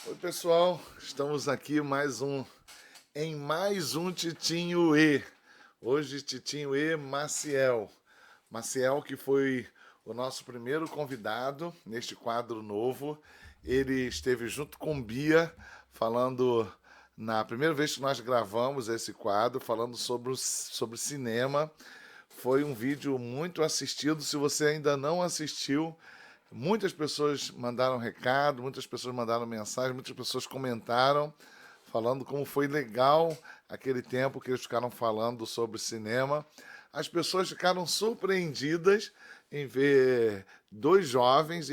Oi, pessoal, estamos aqui em mais um Titinho E. Hoje, Titinho E Maciel. Maciel, que foi o nosso primeiro convidado neste quadro novo. Ele esteve junto com Bia, falando na primeira vez que nós gravamos esse quadro, falando sobre cinema. Foi um vídeo muito assistido. Se você ainda não assistiu, muitas pessoas mandaram recado, muitas pessoas mandaram mensagem, muitas pessoas comentaram, falando como foi legal aquele tempo que eles ficaram falando sobre cinema. As pessoas ficaram surpreendidas em verem dois jovens,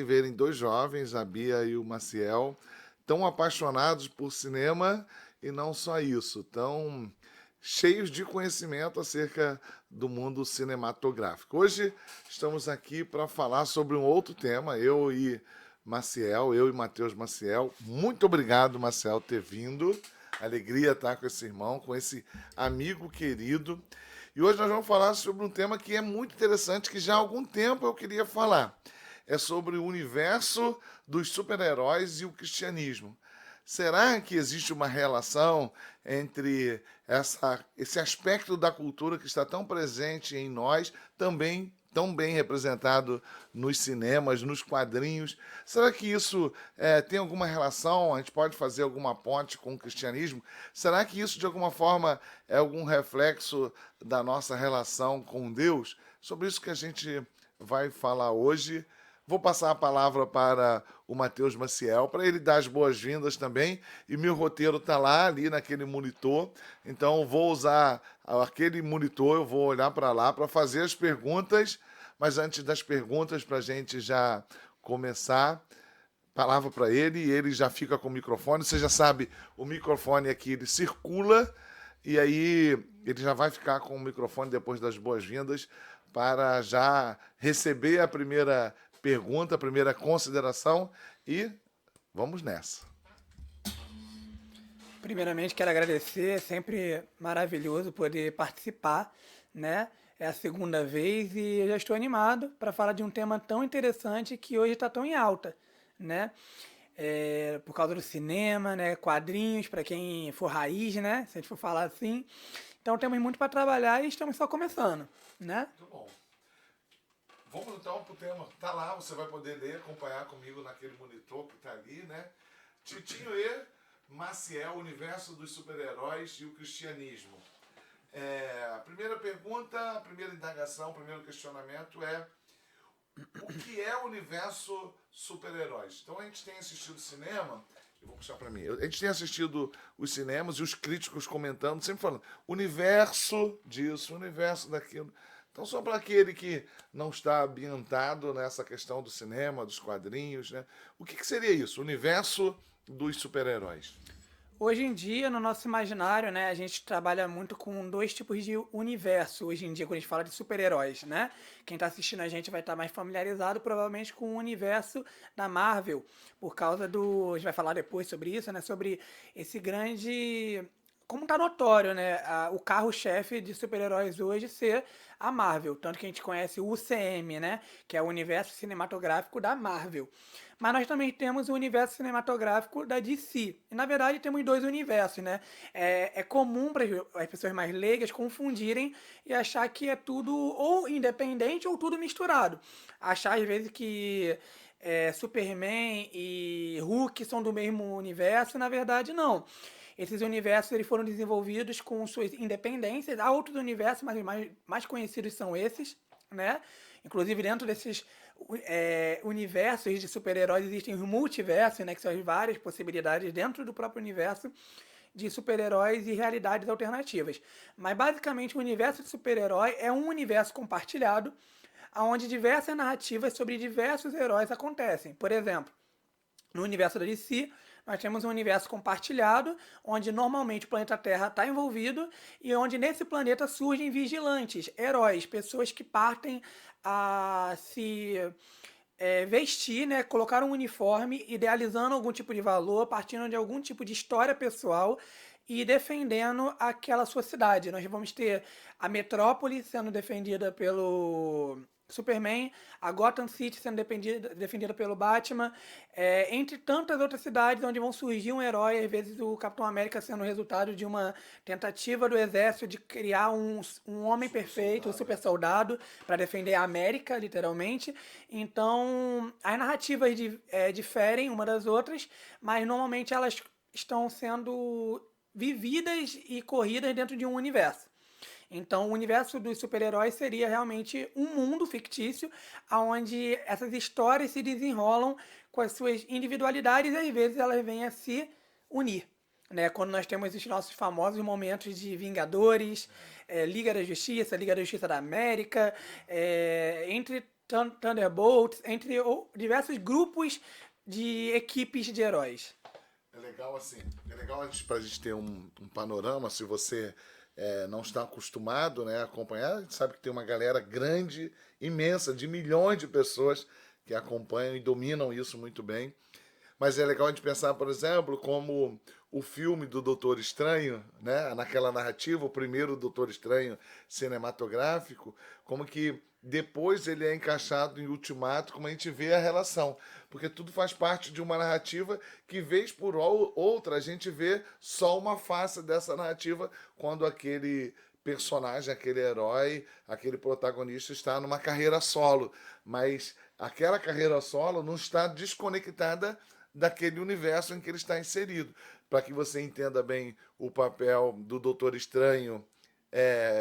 a Bia e o Maciel, tão apaixonados por cinema e não só isso, tão cheios de conhecimento acerca do mundo cinematográfico. Hoje estamos aqui para falar sobre um outro tema, eu e Matheus Maciel. Muito obrigado, Maciel, ter vindo. Alegria estar com esse irmão, com esse amigo querido. E hoje nós vamos falar sobre um tema que é muito interessante, que já há algum tempo eu queria falar. É sobre o universo dos super-heróis e o cristianismo. Será que existe uma relação entre esse aspecto da cultura que está tão presente em nós, também tão bem representado nos cinemas, nos quadrinhos? Será que isso tem alguma relação? A gente pode fazer alguma ponte com o cristianismo? Será que isso, de alguma forma, é algum reflexo da nossa relação com Deus? Sobre isso que a gente vai falar hoje. Vou passar a palavra para o Matheus Maciel, para ele dar as boas-vindas também. E meu roteiro está lá, ali naquele monitor. Então, vou usar aquele monitor, eu vou olhar para lá para fazer as perguntas. Mas antes das perguntas, para a gente já começar, palavra para ele e ele já fica com o microfone. Você já sabe, o microfone aqui ele circula e aí ele já vai ficar com o microfone depois das boas-vindas para já receber a primeira pergunta, a primeira consideração e vamos nessa. Primeiramente, quero agradecer, é sempre maravilhoso poder participar, né? É a segunda vez e eu já estou animado para falar de um tema tão interessante que hoje está tão em alta, né? Por causa do cinema, né? Quadrinhos, para quem for raiz, né? Se a gente for falar assim. Então temos muito para trabalhar e estamos só começando, né? Muito bom. Vamos então para o tema. Tá lá, você vai poder ler, acompanhar comigo naquele monitor que está ali, né? Titinho E. Maciel, Universo dos Super-Heróis e o Cristianismo. A primeira pergunta, a primeira indagação, o primeiro questionamento é o que é o universo super-heróis? Então a gente tem assistido cinema, eu vou puxar para mim, a gente tem assistido os cinemas e os críticos comentando, sempre falando universo disso, universo daquilo. Então só para aquele que não está ambientado nessa questão do cinema, dos quadrinhos, né? O que seria isso? Universo dos super-heróis. Hoje em dia, no nosso imaginário, né, a gente trabalha muito com dois tipos de universo. Hoje em dia, quando a gente fala de super-heróis, né? Quem está assistindo a gente vai estar mais familiarizado, provavelmente, com o universo da Marvel, por causa do. A gente vai falar depois sobre isso, né? Sobre esse grande. Como tá notório, né? O carro-chefe de super-heróis hoje ser a Marvel. Tanto que a gente conhece o UCM, né? Que é o universo cinematográfico da Marvel. Mas nós também temos o universo cinematográfico da DC. E na verdade temos dois universos, né? É comum para as pessoas mais leigas confundirem e achar que é tudo ou independente ou tudo misturado. Achar às vezes que Superman e Hulk são do mesmo universo, e na verdade não. Esses universos eles foram desenvolvidos com suas independências. Há outros universos, mas os mais conhecidos são esses, né? Inclusive dentro desses universos de super-heróis existem os multiversos, né? Que são as várias possibilidades dentro do próprio universo de super-heróis e realidades alternativas. Mas basicamente o universo de super-herói é um universo compartilhado, onde diversas narrativas sobre diversos heróis acontecem. Por exemplo, no universo da DC, nós temos um universo compartilhado, onde normalmente o planeta Terra está envolvido e onde nesse planeta surgem vigilantes, heróis, pessoas que partem a se vestir, né, colocar um uniforme, idealizando algum tipo de valor, partindo de algum tipo de história pessoal e defendendo aquela sua cidade. Nós vamos ter a metrópole sendo defendida Superman, a Gotham City sendo defendida pelo Batman, entre tantas outras cidades onde vão surgir um herói, às vezes o Capitão América sendo o resultado de uma tentativa do exército de criar um homem perfeito, um super soldado, para defender a América, literalmente. Então, as narrativas diferem uma das outras, mas normalmente elas estão sendo vividas e corridas dentro de um universo. Então, o universo dos super-heróis seria realmente um mundo fictício, onde essas histórias se desenrolam com as suas individualidades e às vezes elas vêm a se unir. Né? Quando nós temos os nossos famosos momentos de Vingadores, Liga da Justiça, Liga da Justiça da América, entre Thunderbolts, entre diversos grupos de equipes de heróis. É legal assim, é legal para a gente ter um panorama, se você não está acostumado, né, a acompanhar, a gente sabe que tem uma galera grande, imensa, de milhões de pessoas que acompanham e dominam isso muito bem. Mas é legal a gente pensar, por exemplo, como o filme do Doutor Estranho, né, naquela narrativa, o primeiro Doutor Estranho cinematográfico, como que depois ele é encaixado em Ultimato, como a gente vê a relação. Porque tudo faz parte de uma narrativa que, vez por outra, a gente vê só uma face dessa narrativa quando aquele personagem, aquele herói, aquele protagonista está numa carreira solo. Mas aquela carreira solo não está desconectada daquele universo em que ele está inserido. Para que você entenda bem o papel do Doutor Estranho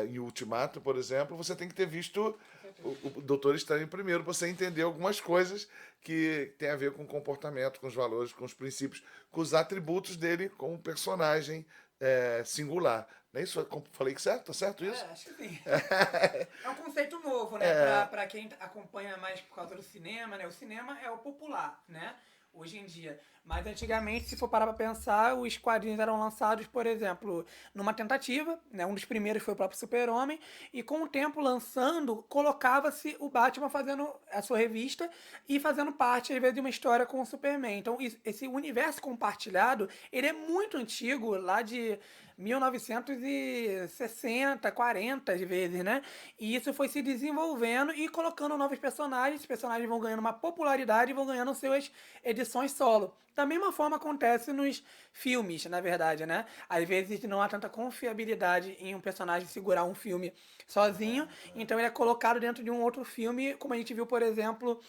em Ultimato, por exemplo, você tem que ter visto o Doutor Estranho primeiro, para você entender algumas coisas que tem a ver com o comportamento, com os valores, com os princípios, com os atributos dele como personagem singular. Não é isso? Eu falei que certo? Tá certo isso? Acho que sim. É um conceito novo, né? Para quem acompanha mais por causa do cinema, né? O cinema é o popular, né? Hoje em dia. Mas antigamente, se for parar para pensar, os quadrinhos eram lançados, por exemplo, numa tentativa, né? Um dos primeiros foi o próprio Super-Homem, e com o tempo lançando, colocava-se o Batman fazendo a sua revista e fazendo parte, às vezes, de uma história com o Superman. Então, esse universo compartilhado, ele é muito antigo, lá de 1960, 40 às vezes, né? E isso foi se desenvolvendo e colocando novos personagens. Os personagens vão ganhando uma popularidade e vão ganhando suas edições solo. Da mesma forma acontece nos filmes, na verdade, né? Às vezes não há tanta confiabilidade em um personagem segurar um filme sozinho, então ele é colocado dentro de um outro filme, como a gente viu, por exemplo,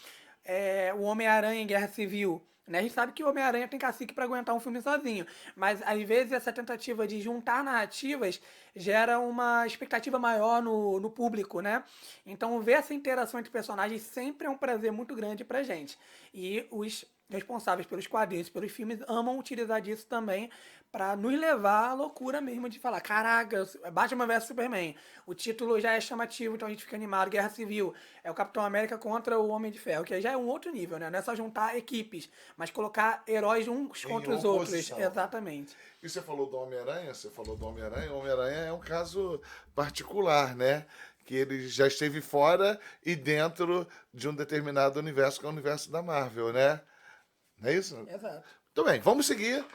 o Homem-Aranha em Guerra Civil. Né? A gente sabe que o Homem-Aranha tem cacique para aguentar um filme sozinho, mas às vezes essa tentativa de juntar narrativas gera uma expectativa maior no público, né? Então ver essa interação entre personagens sempre é um prazer muito grande pra gente. E os responsáveis pelos quadrinhos, pelos filmes, amam utilizar disso também para nos levar à loucura mesmo de falar, caraca, Batman vs Superman. O título já é chamativo, então a gente fica animado. Guerra Civil é o Capitão América contra o Homem de Ferro, que aí já é um outro nível, né? Não é só juntar equipes, mas colocar heróis uns contra os outros. Exatamente. E você falou do Homem-Aranha, o Homem-Aranha é um caso particular, né? Que ele já esteve fora e dentro de um determinado universo, que é o universo da Marvel, né? Não é isso? Exato. Muito bem, vamos seguir.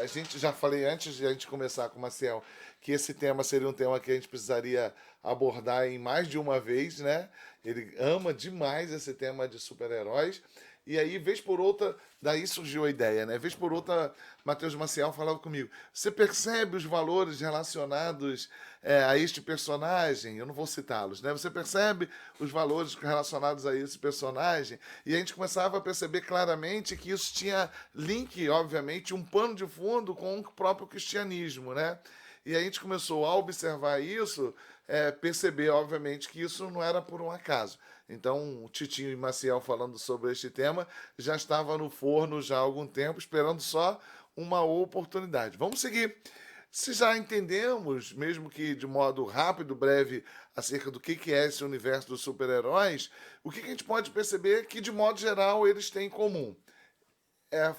A gente já falei antes de a gente começar com o Maciel que esse tema seria um tema que a gente precisaria abordar em mais de uma vez, né? Ele ama demais esse tema de super-heróis. E aí, vez por outra, daí surgiu a ideia, né? Vez por outra, Matheus Maciel falava comigo: você percebe os valores relacionados a este personagem? Eu não vou citá-los, né? Você percebe os valores relacionados a esse personagem? E a gente começava a perceber claramente que isso tinha link, obviamente, um pano de fundo com o próprio cristianismo, né? E a gente começou a observar isso, perceber, obviamente, que isso não era por um acaso. Então, o Titinho e Maciel falando sobre este tema já estava no forno já há algum tempo, esperando só uma oportunidade. Vamos seguir. Se já entendemos, mesmo que de modo rápido, breve, acerca do que é esse universo dos super-heróis, o que a gente pode perceber é que, de modo geral, eles têm em comum.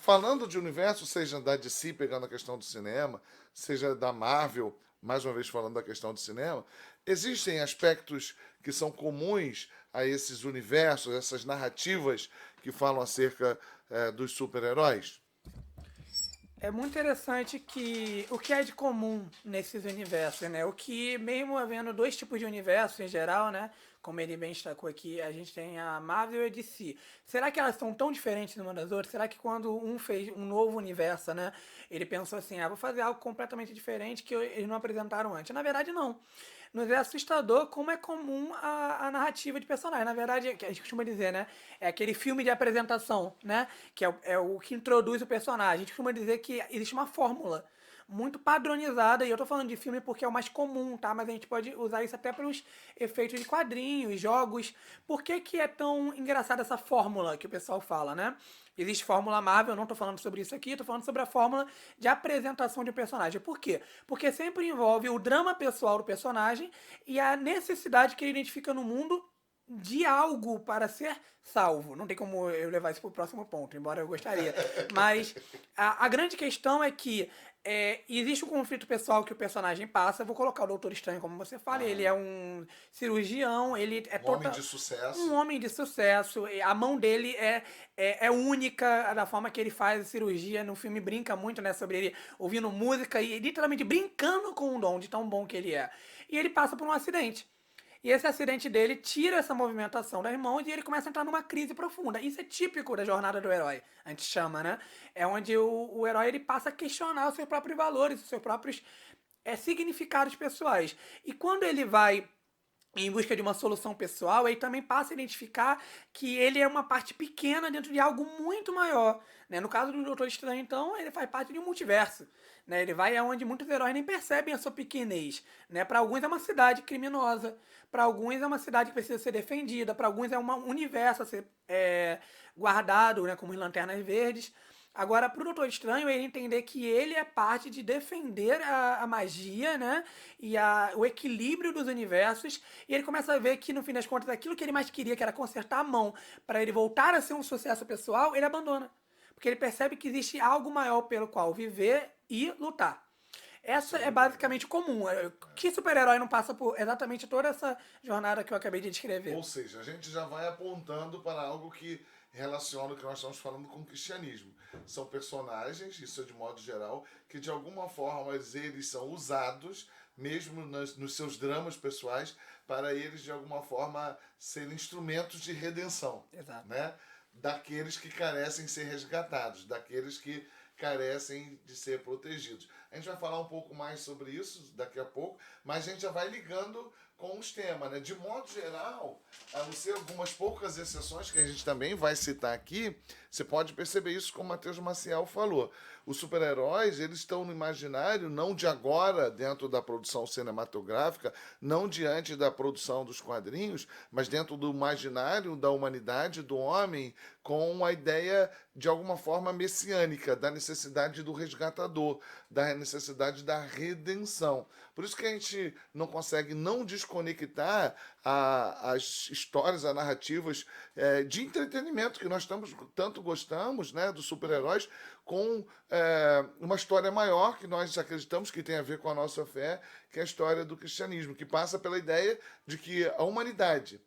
Falando de universo, seja da DC, pegando a questão do cinema, seja da Marvel, mais uma vez falando da questão do cinema, existem aspectos que são comuns a esses universos, essas narrativas que falam acerca dos super-heróis? É muito interessante que o que é de comum nesses universos, né? O que, mesmo havendo dois tipos de universos em geral, né? Como ele bem destacou aqui, a gente tem a Marvel e a DC. Será que elas são tão diferentes uma das outras? Será que quando um fez um novo universo, né? Ele pensou assim, vou fazer algo completamente diferente que eles não apresentaram antes. Na verdade, não. Nos é assustador como é comum a narrativa de personagem. Na verdade, que a gente costuma dizer, né? É aquele filme de apresentação, né? Que é o que introduz o personagem. A gente costuma dizer que existe uma fórmula muito padronizada, e eu tô falando de filme porque é o mais comum, tá? Mas a gente pode usar isso até para os efeitos de quadrinhos, jogos. Por que que é tão engraçada essa fórmula que o pessoal fala, né? Existe fórmula Marvel, eu não tô falando sobre isso aqui, tô falando sobre a fórmula de apresentação de um personagem. Por quê? Porque sempre envolve o drama pessoal do personagem e a necessidade que ele identifica no mundo de algo para ser salvo. Não tem como eu levar isso para o próximo ponto, embora eu gostaria. Mas a grande questão é que existe um conflito pessoal que o personagem passa. Eu vou colocar o Doutor Estranho, como você fala. Ele é um cirurgião, ele é Um homem total, de um sucesso. homem de sucesso. A mão dele é única da forma que ele faz a cirurgia. No filme brinca muito, né, sobre ele ouvindo música e literalmente brincando com o dom, de tão bom que ele é. E ele passa por um acidente. E esse acidente dele tira essa movimentação das mãos e ele começa a entrar numa crise profunda. Isso é típico da jornada do herói, a gente chama, né? É onde o herói ele passa a questionar os seus próprios valores, os seus próprios significados pessoais. E quando ele vai em busca de uma solução pessoal, ele também passa a identificar que ele é uma parte pequena dentro de algo muito maior. Né? No caso do Doutor Estranho, então, ele faz parte de um multiverso. Né? Ele vai aonde muitos heróis nem percebem a sua pequenez. Né? Para alguns é uma cidade criminosa, para alguns é uma cidade que precisa ser defendida, para alguns é um universo a ser guardado, né? Como as Lanternas Verdes. Agora, pro Doutor Estranho, ele entender que ele é parte de defender a magia, né? E o equilíbrio dos universos. E ele começa a ver que, no fim das contas, aquilo que ele mais queria, que era consertar a mão, para ele voltar a ser um sucesso pessoal, ele abandona. Porque ele percebe que existe algo maior pelo qual viver e lutar. Essa é Sim. basicamente comum. Que super-herói não passa por exatamente toda essa jornada que eu acabei de descrever? Ou seja, a gente já vai apontando para algo que relaciona o que nós estamos falando com o cristianismo. São personagens, isso é de modo geral, que de alguma forma eles são usados, mesmo nos seus dramas pessoais, para eles de alguma forma serem instrumentos de redenção, Exato. né? Daqueles que carecem ser resgatados, daqueles que carecem de ser protegidos. A gente vai falar um pouco mais sobre isso daqui a pouco, mas a gente já vai ligando com os temas, né? De modo geral, a não ser algumas poucas exceções que a gente também vai citar aqui, você pode perceber isso como o Matheus Maciel falou. Os super-heróis, eles estão no imaginário não de agora, dentro da produção cinematográfica, não diante da produção dos quadrinhos, mas dentro do imaginário da humanidade, do homem, com a ideia de alguma forma messiânica, da necessidade do resgatador, da necessidade da redenção. Por isso que a gente não consegue não desconectar as histórias, as narrativas de entretenimento que nós tanto gostamos, né, dos super-heróis, com uma história maior que nós acreditamos que tem a ver com a nossa fé, que é a história do cristianismo, que passa pela ideia de que a humanidade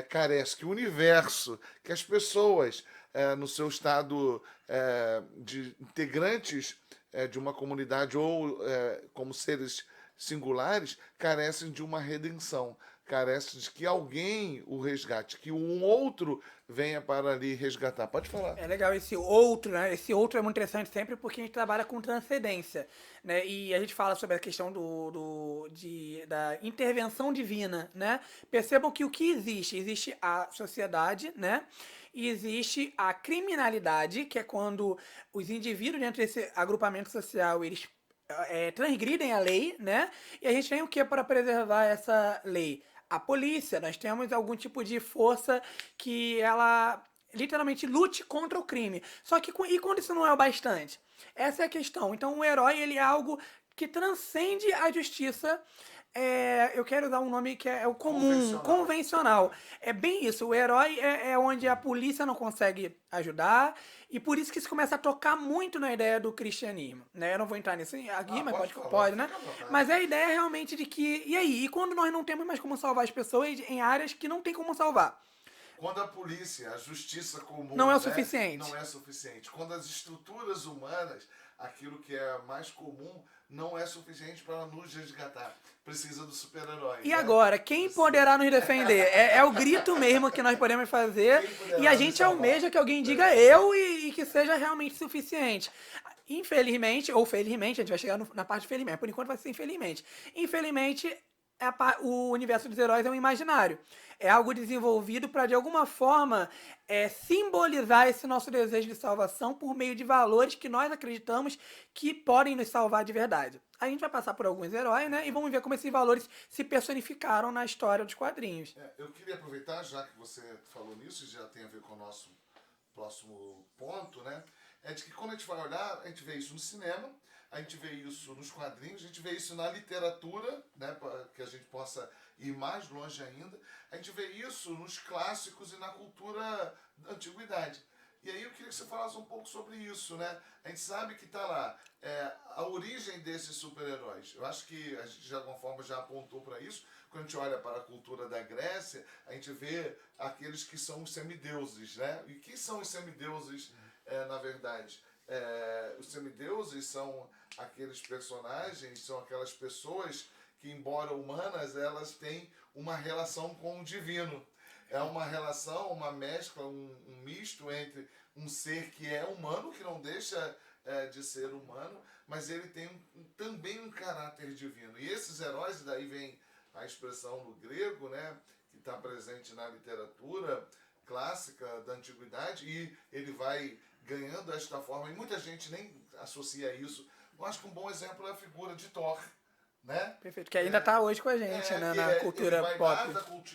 carece, que o universo, que as pessoas, no seu estado de integrantes de uma comunidade ou como seres singulares, carecem de uma redenção, carecem de que alguém o resgate, que um outro venha para ali resgatar. Pode falar. É legal esse outro, né? Esse outro é muito interessante sempre porque a gente trabalha com transcendência, né? E a gente fala sobre a questão da intervenção divina, né? Percebam que o que existe? Existe a sociedade, né? E existe a criminalidade, que é quando os indivíduos dentro desse agrupamento social, eles transgridem a lei, né? E a gente tem o que para preservar essa lei? A polícia. Nós temos algum tipo de força que ela literalmente lute contra o crime. Só que e quando isso não é o bastante? Essa é a questão. Então o herói ele é algo que transcende a justiça. Eu quero usar um nome que é o comum, Convencional. convencional. É bem isso. O herói é onde a polícia não consegue ajudar. E por isso que isso começa a tocar muito na ideia do cristianismo. Né? Eu não vou entrar nisso aqui, mas Pode falar, pode, né? fica à vontade. Mas é a ideia realmente de que. E aí? E quando nós não temos mais como salvar as pessoas em áreas que não tem como salvar? Quando a polícia, a justiça comum, Não é o né, suficiente. não é suficiente. Quando as estruturas humanas, aquilo que é mais comum não é suficiente para nos resgatar. Precisa do super-herói. E né? agora, quem poderá nos defender? É o grito mesmo que nós podemos fazer Quem poderá e a nos gente salvar? almeja que alguém diga eu e que seja realmente suficiente. Infelizmente, ou felizmente, a gente vai chegar na parte felizmente, por enquanto vai ser infelizmente. Infelizmente, o universo dos heróis é um imaginário. É algo desenvolvido para, de alguma forma, simbolizar esse nosso desejo de salvação por meio de valores que nós acreditamos que podem nos salvar de verdade. A gente vai passar por alguns heróis, né? E vamos ver como esses valores se personificaram na história dos quadrinhos. Eu queria aproveitar, já que você falou nisso, e já tem a ver com o nosso próximo ponto, né? É de que quando a gente vai olhar, a gente vê isso no cinema, a gente vê isso nos quadrinhos, a gente vê isso na literatura, né? Para que a gente possa ir mais longe ainda. A gente vê isso nos clássicos e na cultura da antiguidade. E aí eu queria que você falasse um pouco sobre isso, né? A gente sabe que está lá a origem desses super-heróis. Eu acho que a gente de alguma forma já apontou para isso. Quando a gente olha para a cultura da Grécia, a gente vê aqueles que são os semideuses, né? E quem são os semideuses, na verdade? Os semideuses são aqueles personagens, são aquelas pessoas que, embora humanas, elas têm uma relação com o divino. É uma relação, uma mescla, um misto entre um ser que é humano, que não deixa de ser humano, mas ele tem também um caráter divino. E esses heróis, e daí vem a expressão no grego, né, que está presente na literatura clássica da antiguidade, e ele vai ganhando esta forma, e muita gente nem associa isso. Eu acho que um bom exemplo é a figura de Thor, né? Perfeito, que ainda está hoje com a gente, né, na cultura ele vai pop.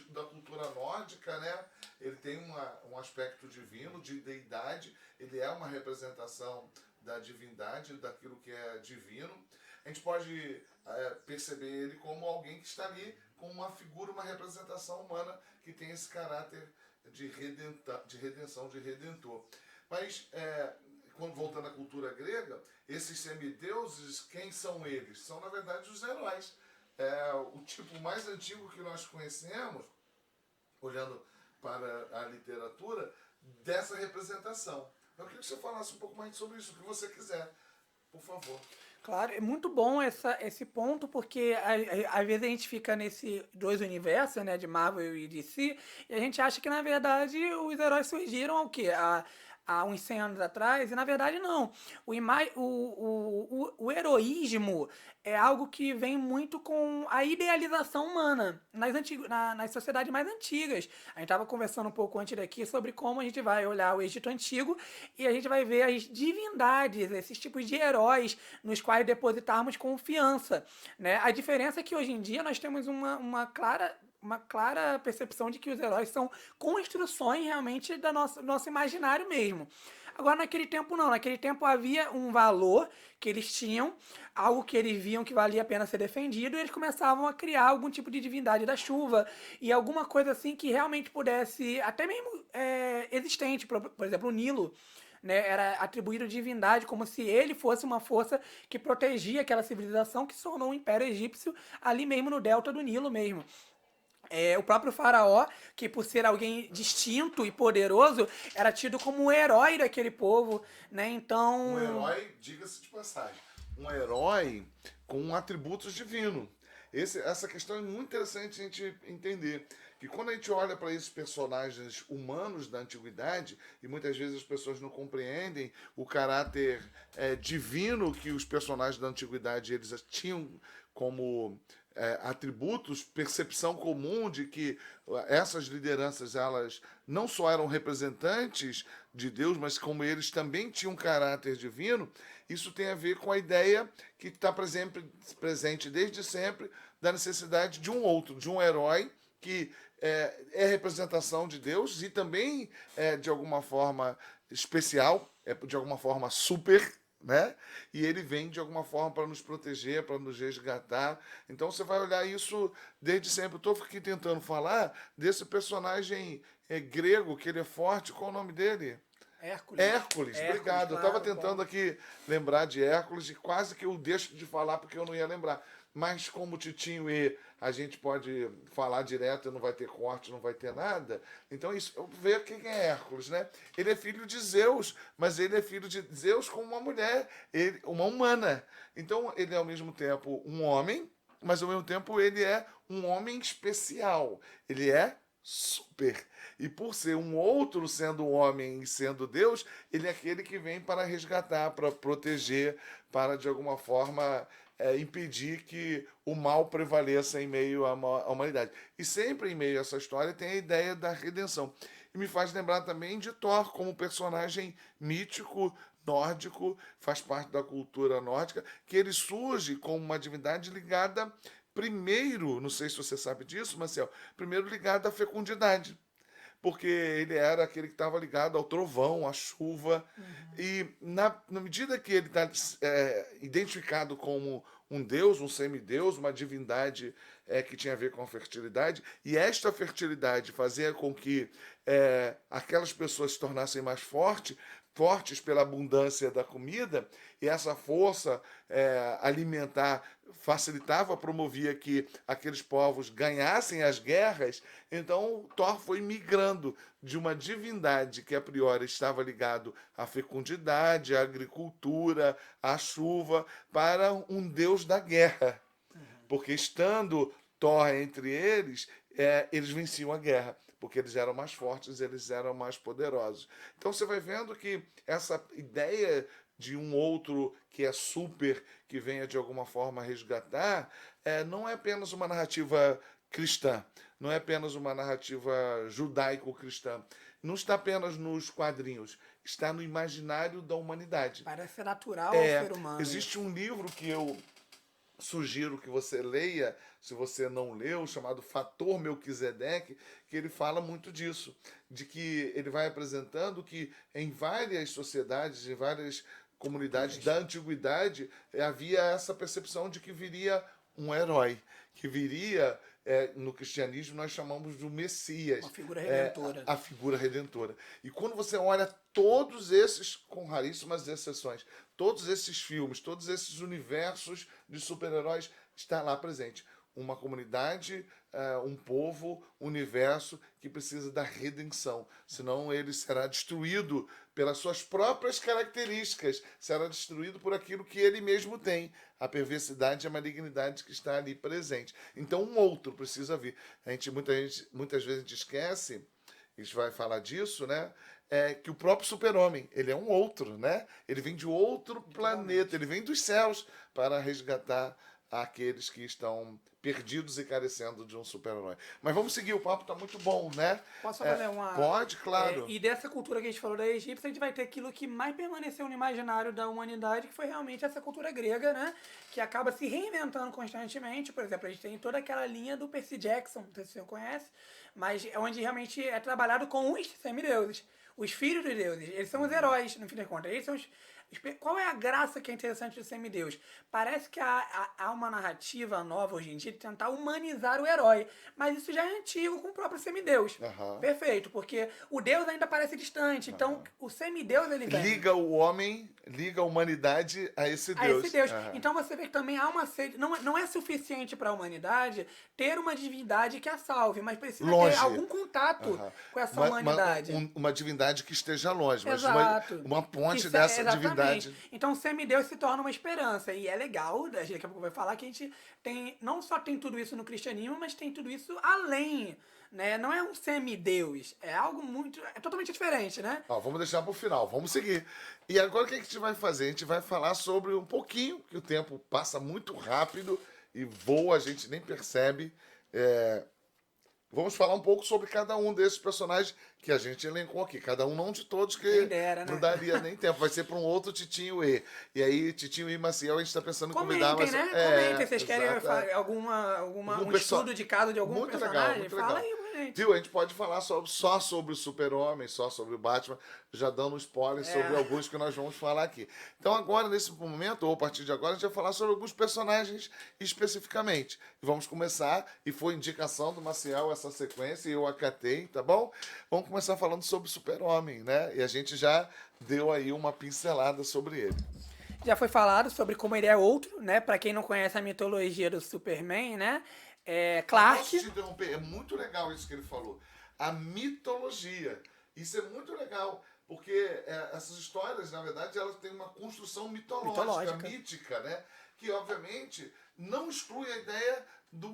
da cultura nórdica, né? Ele tem um aspecto divino, de deidade, ele é uma representação da divindade, daquilo que é divino. A gente pode perceber ele como alguém que está ali com uma figura, uma representação humana que tem esse caráter de redenção, de redentor. Mas, quando voltando à cultura grega, esses semideuses, quem são eles? São, na verdade, os heróis. O tipo mais antigo que nós conhecemos, olhando para a literatura, dessa representação. Eu queria que você falasse um pouco mais sobre isso, o que você quiser, por favor. Claro, é muito bom esse ponto, porque às vezes a gente fica nesse dois universos, né, de Marvel e DC, e a gente acha que, na verdade, os heróis surgiram ao quê? Há uns 100 anos atrás, e na verdade não. O heroísmo é algo que vem muito com a idealização humana nas sociedades mais antigas. A gente estava conversando um pouco antes daqui sobre como a gente vai olhar o Egito Antigo e a gente vai ver as divindades, esses tipos de heróis nos quais depositarmos confiança, né? A diferença é que hoje em dia nós temos uma clara percepção de que os heróis são construções realmente do nosso imaginário mesmo. Agora, naquele tempo, não. Naquele tempo havia um valor que eles tinham, algo que eles viam que valia a pena ser defendido, e eles começavam a criar algum tipo de divindade da chuva e alguma coisa assim que realmente pudesse, até mesmo existente. Por exemplo, o Nilo, né, era atribuído divindade como se ele fosse uma força que protegia aquela civilização que se tornou o Império Egípcio ali mesmo no delta do Nilo mesmo. O próprio faraó, que por ser alguém distinto e poderoso, era tido como um herói daquele povo, né? Então... Um herói, diga-se de passagem, um herói com atributos divinos. Essa questão é muito interessante a gente entender. Que quando a gente olha para esses personagens humanos da antiguidade, e muitas vezes as pessoas não compreendem o caráter divino que os personagens da antiguidade eles tinham como atributos, percepção comum de que essas lideranças elas não só eram representantes de Deus, mas como eles também tinham um caráter divino, isso tem a ver com a ideia que está presente desde sempre da necessidade de um outro, de um herói que é representação de Deus e também de alguma forma especial, de alguma forma super, né? E ele vem de alguma forma para nos proteger, para nos resgatar. Então você vai olhar isso desde sempre. Eu estou aqui tentando falar desse personagem grego, que ele é forte. Qual o nome dele? Hércules, obrigado. Claro, eu estava tentando aqui lembrar de Hércules e quase que eu deixo de falar porque eu não ia lembrar. mas como o Titinho E a gente pode falar direto, não vai ter corte, não vai ter nada. Então, isso, eu vejo quem é Hércules, né? Ele é filho de Zeus, mas ele é filho de Zeus com uma mulher, uma humana. Então, ele é ao mesmo tempo um homem, mas ao mesmo tempo ele é um homem especial. Ele é super. E por ser um outro, sendo homem e sendo Deus, ele é aquele que vem para resgatar, para proteger, para de alguma forma impedir que o mal prevaleça em meio à humanidade. E sempre em meio a essa história tem a ideia da redenção. E me faz lembrar também de Thor como personagem mítico, nórdico, faz parte da cultura nórdica, que ele surge como uma divindade ligada primeiro, não sei se você sabe disso, Marcel, primeiro ligado à fecundidade, porque ele era aquele que estava ligado ao trovão, à chuva, e na medida que ele está identificado como um deus, um semideus, uma divindade que tinha a ver com a fertilidade, e esta fertilidade fazia com que aquelas pessoas se tornassem mais fortes pela abundância da comida, e essa força alimentar facilitava, promovia que aqueles povos ganhassem as guerras. Então Thor foi migrando de uma divindade que a priori estava ligado à fecundidade, à agricultura, à chuva, para um deus da guerra. Porque estando Thor entre eles, eles venciam a guerra, porque eles eram mais fortes, eles eram mais poderosos. Então você vai vendo que essa ideia de um outro que é super, que venha de alguma forma resgatar, não é apenas uma narrativa cristã, não é apenas uma narrativa judaico-cristã, não está apenas nos quadrinhos, está no imaginário da humanidade. Parece ser natural ao ser humano. Existe um livro que eu sugiro que você leia, se você não leu, chamado Fator Melquisedeque, que ele fala muito disso, de que ele vai apresentando que em várias sociedades, em várias comunidades da antiguidade, havia essa percepção de que viria um herói, que viria, no cristianismo nós chamamos de Messias. Uma figura redentora. A figura redentora. E quando você olha todos esses, com raríssimas exceções, todos esses filmes, todos esses universos de super-heróis, está lá presente. Uma comunidade, um povo, um universo que precisa da redenção. Senão ele será destruído pelas suas próprias características, será destruído por aquilo que ele mesmo tem, a perversidade e a malignidade que está ali presente. Então um outro precisa vir. Muitas vezes a gente esquece, a gente vai falar disso, né? Que o próprio super-homem, ele é um outro, né? Ele vem de outro planeta, ele vem dos céus para resgatar aqueles que estão perdidos e carecendo de um super-herói. Mas vamos seguir, o papo está muito bom, né? Posso fazer uma... Pode, claro. E dessa cultura que a gente falou da egípcia, a gente vai ter aquilo que mais permaneceu no imaginário da humanidade, que foi realmente essa cultura grega, né? Que acaba se reinventando constantemente. Por exemplo, a gente tem toda aquela linha do Percy Jackson, não sei se você conhece, mas é onde realmente é trabalhado com os semideuses. Os filhos dos deuses, eles são os heróis, no fim das contas. Eles são qual é a graça que é interessante do semideus? Parece que há uma narrativa nova hoje em dia de tentar humanizar o herói. Mas isso já é antigo com o próprio semideus. Perfeito, porque o deus ainda parece distante. Então, o semideus, ele vem. Liga o homem, liga a humanidade a esse Deus. Então você vê que também há uma sede. Não é suficiente para a humanidade ter uma divindade que a salve, mas precisa ter algum contato com essa humanidade. Uma divindade que esteja longe, mas uma ponte dessa divindade. Então o semideus se torna uma esperança. E é legal, a gente daqui a pouco vai falar que a gente tem, não só tem tudo isso no cristianismo, mas tem tudo isso além, né? Não é um semideus, é algo totalmente diferente, né? Vamos deixar para o final, vamos seguir. E agora o que a gente vai fazer? A gente vai falar sobre um pouquinho, que o tempo passa muito rápido e voa, a gente nem percebe. Vamos falar um pouco sobre cada um desses personagens que a gente elencou aqui. Cada um, não de todos, que não daria nem tempo. Vai ser para um outro Titinho E. E aí, Titinho E Maciel, a gente está pensando em convidar... Comentem, né? Comentem. Vocês querem um estudo de caso de algum muito personagem? Legal, Fala aí, gente. Viu? A gente pode falar só sobre o Super-Homem, só sobre o Batman, já dando um spoiler sobre alguns que nós vamos falar aqui. Então agora, nesse momento, ou a partir de agora, a gente vai falar sobre alguns personagens especificamente. E vamos começar, e foi indicação do Maciel essa sequência, e eu acatei, tá bom? Vamos começar falando sobre o Super-Homem, né? E a gente já deu aí uma pincelada sobre ele. já foi falado sobre como ele é outro, né? Pra quem não conhece a mitologia do Superman, né? Posso Clark. te interromper? É muito legal isso que ele falou. A mitologia. Isso é muito legal, porque essas histórias, na verdade, elas têm uma construção mitológica, Mitológica. mítica, né? Que, obviamente, não exclui a ideia do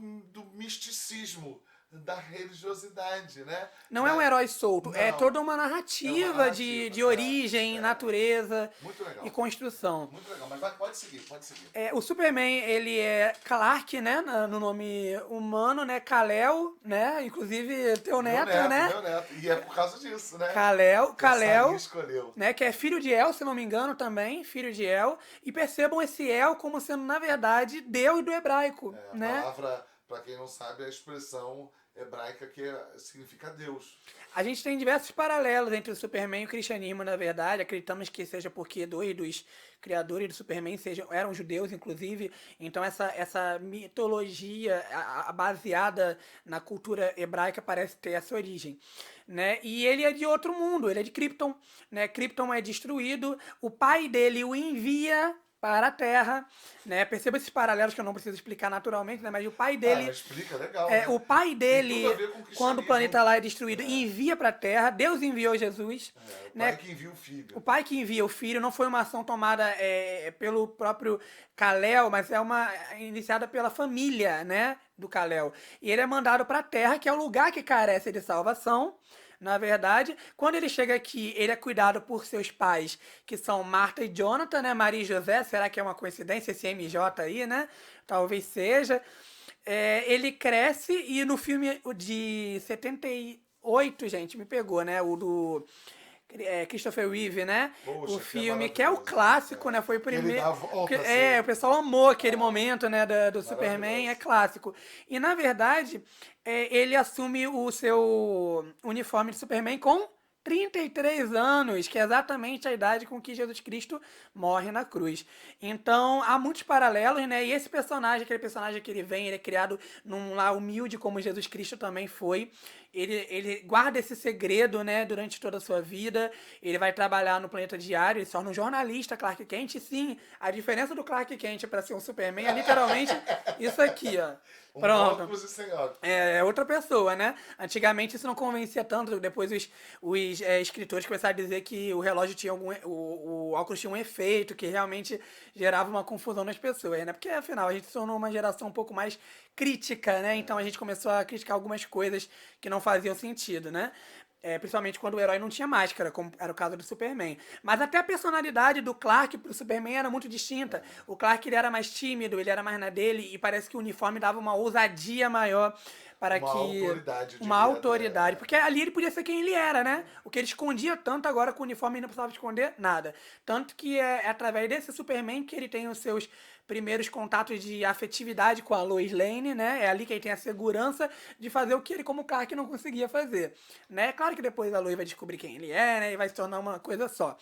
misticismo, da religiosidade, né? Não é um herói solto, é Não, toda uma é uma narrativa narrativa. de origem, natureza Muito e legal. construção. Muito legal. Mas pode seguir, pode seguir. O Superman, ele é Clark, né, no nome humano, né, Kal-El, né, inclusive teu Meu neto, neto, né, meu neto. E é por causa disso, né? Kal-El, Que a Sarinha Kal-El, escolheu. né, que é filho de El, se não me engano também, filho de El, e percebam esse El como sendo, na verdade, Deus do hebraico, A né. palavra, para quem não sabe, é a expressão hebraica que significa Deus. A gente tem diversos paralelos entre o Superman e o cristianismo, na verdade. Acreditamos que seja porque dois dos criadores do Superman eram judeus, inclusive. Então, essa mitologia baseada na cultura hebraica parece ter essa origem. Né? E ele é de outro mundo, ele é de Krypton. Né? Krypton é destruído, o pai dele o envia para a Terra, né? Perceba esses paralelos que eu não preciso explicar naturalmente, né? Mas o pai dele Explica, legal, né? o pai Tem tudo a dele, ver com o quando o cristianismo. planeta lá é destruído, envia para a Terra. Deus enviou Jesus. O Né? pai que envia o filho. O pai que envia o filho não foi uma ação tomada pelo próprio Kal-El, mas é uma iniciada pela família, né, do Kal-El. E ele é mandado para a Terra, que é o lugar que carece de salvação. Na verdade, quando ele chega aqui, ele é cuidado por seus pais, que são Marta e Jonathan, né? Maria e José. Será que é uma coincidência esse MJ aí, né? Talvez seja. Ele cresce e no filme de 78, gente, me pegou, né? O do Christopher Reeve, né? Poxa, O que filme que é o maravilhoso. clássico, né? Foi o Que ele primeiro. dá a volta, O pessoal amou aquele momento, né? Do Superman, Maravilhoso. é clássico. E na verdade, ele assume o seu uniforme de Superman com 33 anos, que é exatamente a idade com que Jesus Cristo morre na cruz. Então, há muitos paralelos, né? E esse personagem, aquele personagem que ele vem, ele é criado num lar humilde, como Jesus Cristo também foi. Ele guarda esse segredo, né, durante toda a sua vida. Ele vai trabalhar no Planeta Diário, ele se torna um jornalista, Clark Kent. E sim, a diferença do Clark Kent para ser um Superman é literalmente isso aqui, ó. Pronto. Óculos e sem óculos. É outra pessoa, né? Antigamente isso não convencia tanto. Depois os escritores começaram a dizer que o relógio tinha o óculos tinha um efeito que realmente gerava uma confusão nas pessoas, né? Porque afinal a gente se tornou uma geração um pouco mais crítica, né? Então a gente começou a criticar algumas coisas que não faziam sentido, né? Principalmente quando o herói não tinha máscara, como era o caso do Superman. Mas até a personalidade do Clark pro Superman era muito distinta. O Clark ele era mais tímido, ele era mais na dele, e parece que o uniforme dava uma ousadia maior para Uma que... autoridade, Uma diria, autoridade. Porque ali ele podia ser quem ele era, né? O que ele escondia tanto, agora com o uniforme ele não precisava esconder nada. Tanto que é através desse Superman que ele tem os seus primeiros contatos de afetividade com a Lois Lane, né? É ali que ele tem a segurança de fazer o que ele, como Clark, não conseguia fazer, né? Claro que depois a Lois vai descobrir quem ele é, né? E vai se tornar uma coisa só.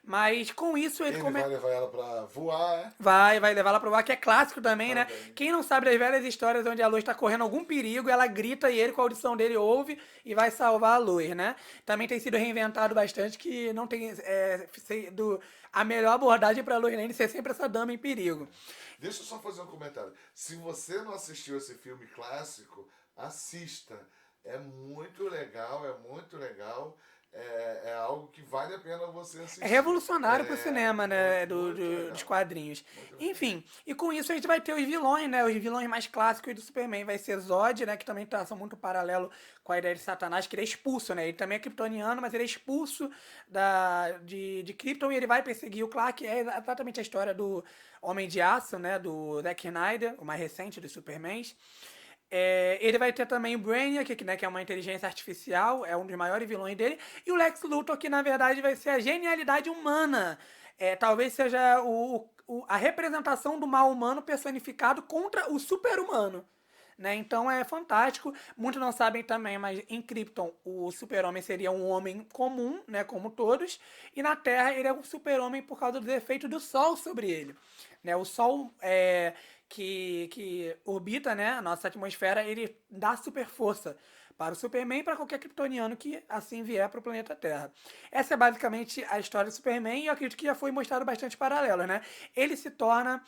Mas com isso ele Vai levar ela pra voar, é? Vai levar ela pra voar, que é clássico também, né? Quem não sabe das velhas histórias onde a Lois tá correndo algum perigo, ela grita e ele, com a audição dele, ouve e vai salvar a Lois, né? Também tem sido reinventado bastante que não tem a melhor abordagem pra Lois Lane ser sempre essa dama em perigo. Deixa eu só fazer um comentário. Se você não assistiu esse filme clássico, assista. É muito legal, é muito legal. É algo que vale a pena você assistir. É revolucionário pro cinema, né? Muito legal. Dos quadrinhos. Enfim, e com isso a gente vai ter os vilões, né? Os vilões mais clássicos do Superman. Vai ser Zod, né? Que também traça muito paralelo com a ideia de Satanás, que ele é expulso, né? Ele também é kryptoniano, mas ele é expulso de Krypton e ele vai perseguir o Clark. É exatamente a história do Homem de Aço, né? Do Zack Snyder, o mais recente dos Supermans. Ele vai ter também o Brainiac, né, que é uma inteligência artificial, é um dos maiores vilões dele, e o Lex Luthor, que na verdade vai ser a genialidade humana. Talvez seja a representação do mal humano personificado contra o super-humano. Né? Então é fantástico. Muitos não sabem também, mas em Krypton o super-homem seria um homem comum, né, como todos, e na Terra ele é um super-homem por causa do efeito do Sol sobre ele. Né? O Sol que orbita, né, a nossa atmosfera, ele dá super força para o Superman e para qualquer kryptoniano que assim vier para o planeta Terra. Essa é basicamente a história do Superman e eu acredito que já foi mostrado bastante paralelo, né? Ele se torna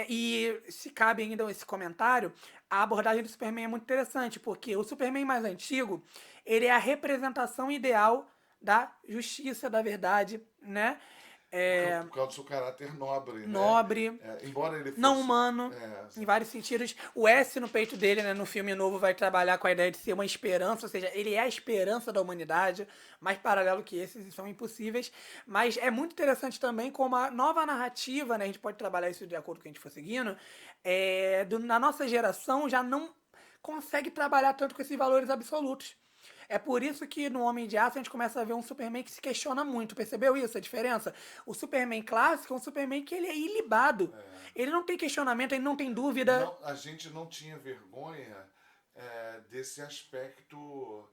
e se cabe ainda esse comentário, a abordagem do Superman é muito interessante, porque o Superman mais antigo, ele é a representação ideal da justiça, da verdade, né? Por causa do seu caráter nobre, né? Nobre, Embora ele não fosse. humano, em vários sentidos. O S no peito dele, né, no filme novo, vai trabalhar com a ideia de ser uma esperança, ou seja, ele é a esperança da humanidade, mais paralelo que esses são impossíveis. Mas é muito interessante também como a nova narrativa, né, a gente pode trabalhar isso de acordo com o que a gente for seguindo, na nossa geração já não consegue trabalhar tanto com esses valores absolutos. É por isso que no Homem de Aço a gente começa a ver um Superman que se questiona muito. Percebeu isso, a diferença? O Superman clássico é um Superman que ele é ilibado. Ele não tem questionamento, ele não tem dúvida. Não, a gente não tinha vergonha desse aspecto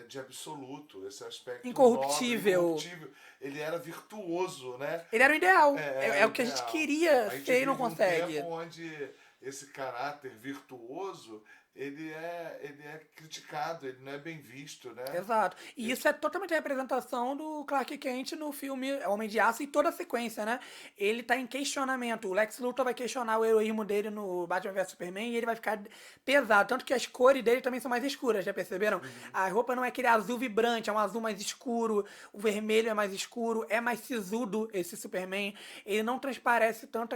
de absoluto, esse aspecto Incorruptível. nobre, incorruptível. Ele era virtuoso, né? Ele era o ideal. Era É o que a gente ideal. queria A gente ser e não vive um consegue. tempo onde esse caráter virtuoso ele é criticado, ele não é bem visto, né? Exato. E isso é totalmente a representação do Clark Kent no filme Homem de Aço e toda a sequência, né? Ele tá em questionamento. O Lex Luthor vai questionar o heroísmo dele no Batman vs Superman e ele vai ficar pesado. Tanto que as cores dele também são mais escuras, já perceberam? A roupa não é aquele azul vibrante, é um azul mais escuro. O vermelho é mais escuro, é mais sisudo esse Superman. Ele não transparece tanto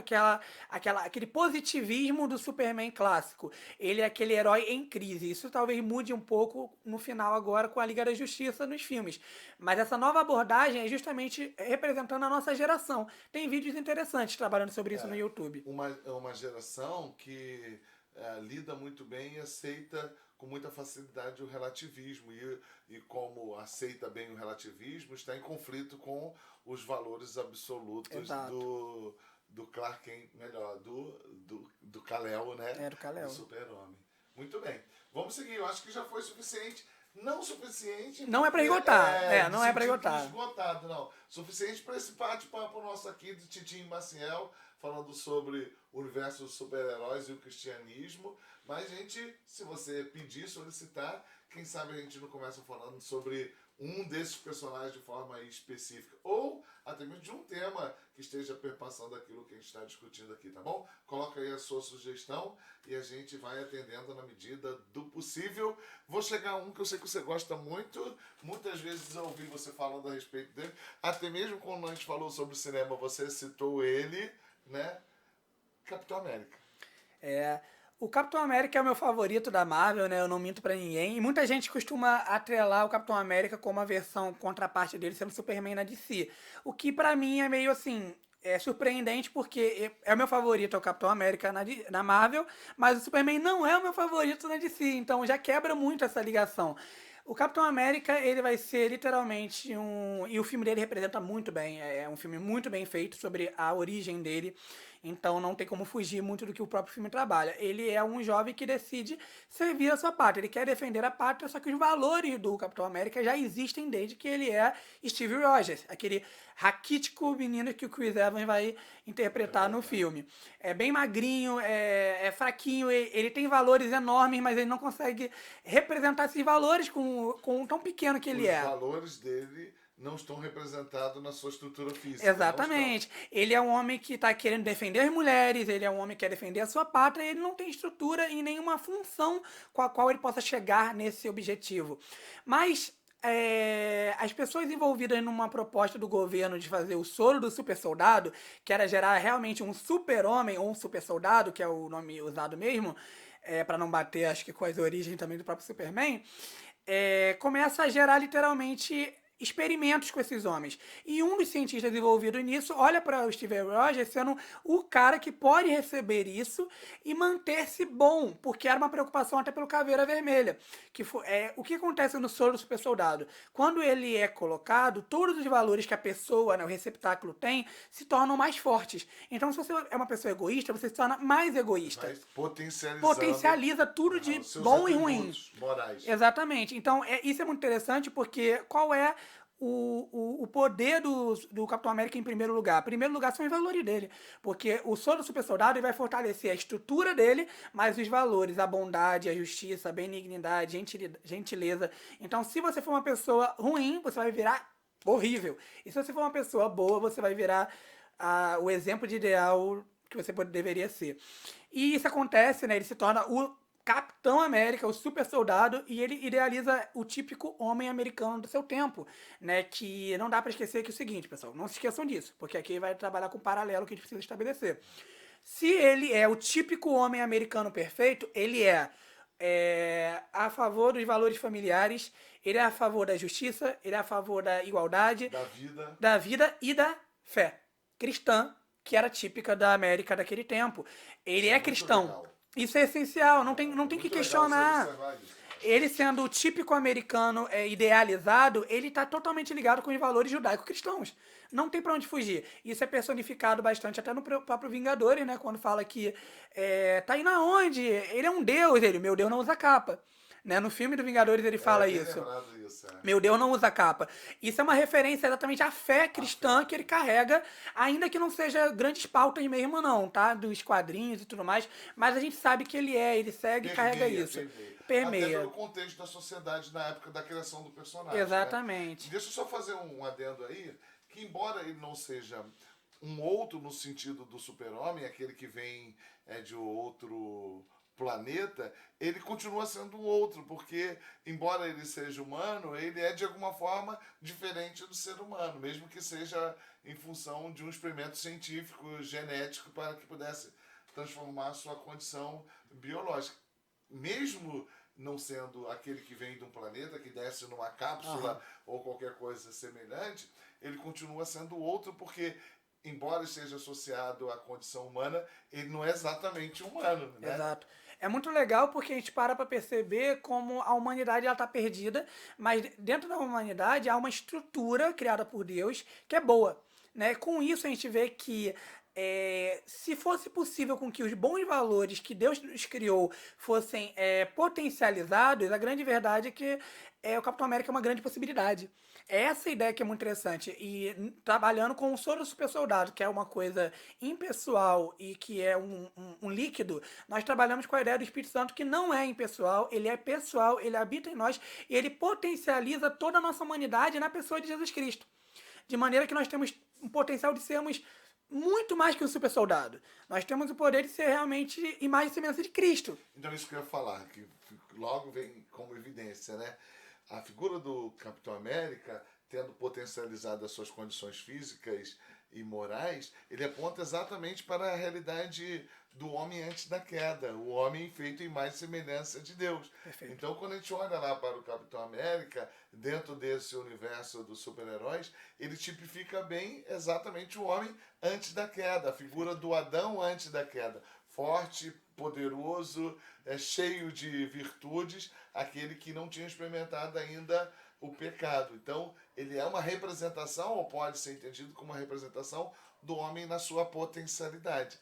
aquele positivismo do Superman clássico. Ele é aquele herói em crise. Isso talvez mude um pouco no final agora com a Liga da Justiça nos filmes. Mas essa nova abordagem é justamente representando a nossa geração. Tem vídeos interessantes trabalhando sobre isso no YouTube. Uma geração que lida muito bem e aceita com muita facilidade o relativismo. E como aceita bem o relativismo, está em conflito com os valores absolutos do Clark Kent, melhor, do Kal-El, né? Do Kal-El. Do Super-Homem. Muito bem. Vamos seguir. Eu acho que já foi suficiente. Não suficiente. Não é pra esgotar. Não é pra esgotar. Esgotado, não. Suficiente para esse bate-papo nosso aqui do Titinho Maciel, falando sobre o universo dos super-heróis e o cristianismo. Mas, gente, se você pedir, solicitar, quem sabe a gente não começa falando sobre um desses personagens de forma específica. Ou até mesmo de um tema que esteja perpassando aquilo que a gente está discutindo aqui, tá bom? Coloca aí a sua sugestão e a gente vai atendendo na medida do possível. Vou chegar a um que eu sei que você gosta muito. Muitas vezes eu ouvi você falando a respeito dele. Até mesmo quando a gente falou sobre cinema, você citou ele, né? Capitão América. O Capitão América é o meu favorito da Marvel, né? Eu não minto pra ninguém. E muita gente costuma atrelar o Capitão América como a versão contraparte dele sendo Superman na DC. O que pra mim é meio assim, surpreendente porque é o meu favorito, é o Capitão América na Marvel, mas o Superman não é o meu favorito na DC, então já quebra muito essa ligação. O Capitão América, ele vai ser literalmente e o filme dele representa muito bem, é um filme muito bem feito sobre a origem dele, então não tem como fugir muito do que o próprio filme trabalha. Ele é um jovem que decide servir a sua pátria, ele quer defender a pátria, só que os valores do Capitão América já existem desde que ele é Steve Rogers, aquele raquítico menino que o Chris Evans vai interpretar no filme. É bem magrinho, é fraquinho, ele tem valores enormes, mas ele não consegue representar esses valores com o tão pequeno que ele é. Os valores dele não estão representados na sua estrutura física. Exatamente. Ele é um homem que está querendo defender as mulheres, ele é um homem que quer defender a sua pátria, e ele não tem estrutura e nenhuma função com a qual ele possa chegar nesse objetivo. Mas as pessoas envolvidas numa proposta do governo de fazer o soro do super soldado, que era gerar realmente um super-homem ou um super soldado, que é o nome usado mesmo, para não bater, acho que com as origens também do próprio Superman, começa a gerar literalmente experimentos com esses homens. E um dos cientistas envolvidos nisso olha para o Steve Rogers sendo o cara que pode receber isso e manter-se bom, porque era uma preocupação até pelo Caveira Vermelha. O que acontece no soro do super soldado? Quando ele é colocado, todos os valores que a pessoa, né, o receptáculo tem, se tornam mais fortes. Então, se você é uma pessoa egoísta, você se torna mais egoísta. Potencializa tudo de bom e ruim. Morais. Exatamente. Então, isso é muito interessante porque qual é o poder do Capitão América em primeiro lugar. Em primeiro lugar são os valores dele. Porque o soro do super soldado ele vai fortalecer a estrutura dele, mas os valores, a bondade, a justiça, a benignidade, gentileza. Então, se você for uma pessoa ruim, você vai virar horrível. E se você for uma pessoa boa, você vai virar o exemplo de ideal que você deveria ser. E isso acontece, né? Ele se torna o Capitão América, o super soldado, e ele idealiza o típico homem americano do seu tempo, né? Que não dá pra esquecer que é o seguinte, pessoal, não se esqueçam disso, porque aqui vai trabalhar com o paralelo que a gente precisa estabelecer. Se ele é o típico homem americano perfeito, ele é a favor dos valores familiares, ele é a favor da justiça, ele é a favor da igualdade, da vida e da fé cristã, que era típica da América daquele tempo. Ele é cristão. Legal. Isso é essencial, não tem que Muito legal questionar. você observar isso. Ele sendo o típico americano idealizado, ele está totalmente ligado com os valores judaico-cristãos. Não tem pra onde fugir. Isso é personificado bastante até no próprio Vingadores, né? Quando fala que tá indo aonde? Ele é um deus, meu Deus não usa capa. Né? No filme do Vingadores ele fala bem isso. lembrado isso, é. Meu Deus não usa capa. Isso é uma referência exatamente à fé cristã que ele carrega, ainda que não seja grandes pautas mesmo não, tá? Dos quadrinhos e tudo mais, mas a gente sabe que ele segue e carrega isso. Até pelo contexto da sociedade na época da criação do personagem. Exatamente. Né? Deixa eu só fazer um adendo aí, que embora ele não seja um outro no sentido do super-homem, aquele que vem de outro planeta, ele continua sendo um outro, porque embora ele seja humano, ele é de alguma forma diferente do ser humano, mesmo que seja em função de um experimento científico, genético, para que pudesse transformar a sua condição biológica. Mesmo não sendo aquele que vem de um planeta, que desce numa cápsula ou qualquer coisa semelhante, ele continua sendo outro, porque embora esteja associado à condição humana, ele não é exatamente humano, né? Exato. É muito legal porque a gente para perceber como a humanidade está perdida, mas dentro da humanidade há uma estrutura criada por Deus que é boa. Né? Com isso a gente vê que se fosse possível com que os bons valores que Deus nos criou fossem potencializados, a grande verdade é que o Capitão América é uma grande possibilidade. Essa ideia que é muito interessante. E trabalhando com o soro super soldado, que é uma coisa impessoal e que é um líquido, nós trabalhamos com a ideia do Espírito Santo, que não é impessoal, ele é pessoal, ele habita em nós e ele potencializa toda a nossa humanidade na pessoa de Jesus Cristo. De maneira que nós temos um potencial de sermos muito mais que um super soldado. Nós temos o poder de ser realmente imagem e semelhança de Cristo. Então isso que eu ia falar, que logo vem como evidência, né? A figura do Capitão América, tendo potencializado as suas condições físicas e morais, ele aponta exatamente para a realidade do homem antes da queda, o homem feito em imagem e semelhança de Deus. Perfeito. Então, quando a gente olha lá para o Capitão América, dentro desse universo dos super-heróis, ele tipifica bem exatamente o homem antes da queda, a figura do Adão antes da queda. Forte, poderoso, cheio de virtudes, aquele que não tinha experimentado ainda o pecado. Então, ele é uma representação, ou pode ser entendido como uma representação do homem na sua potencialidade.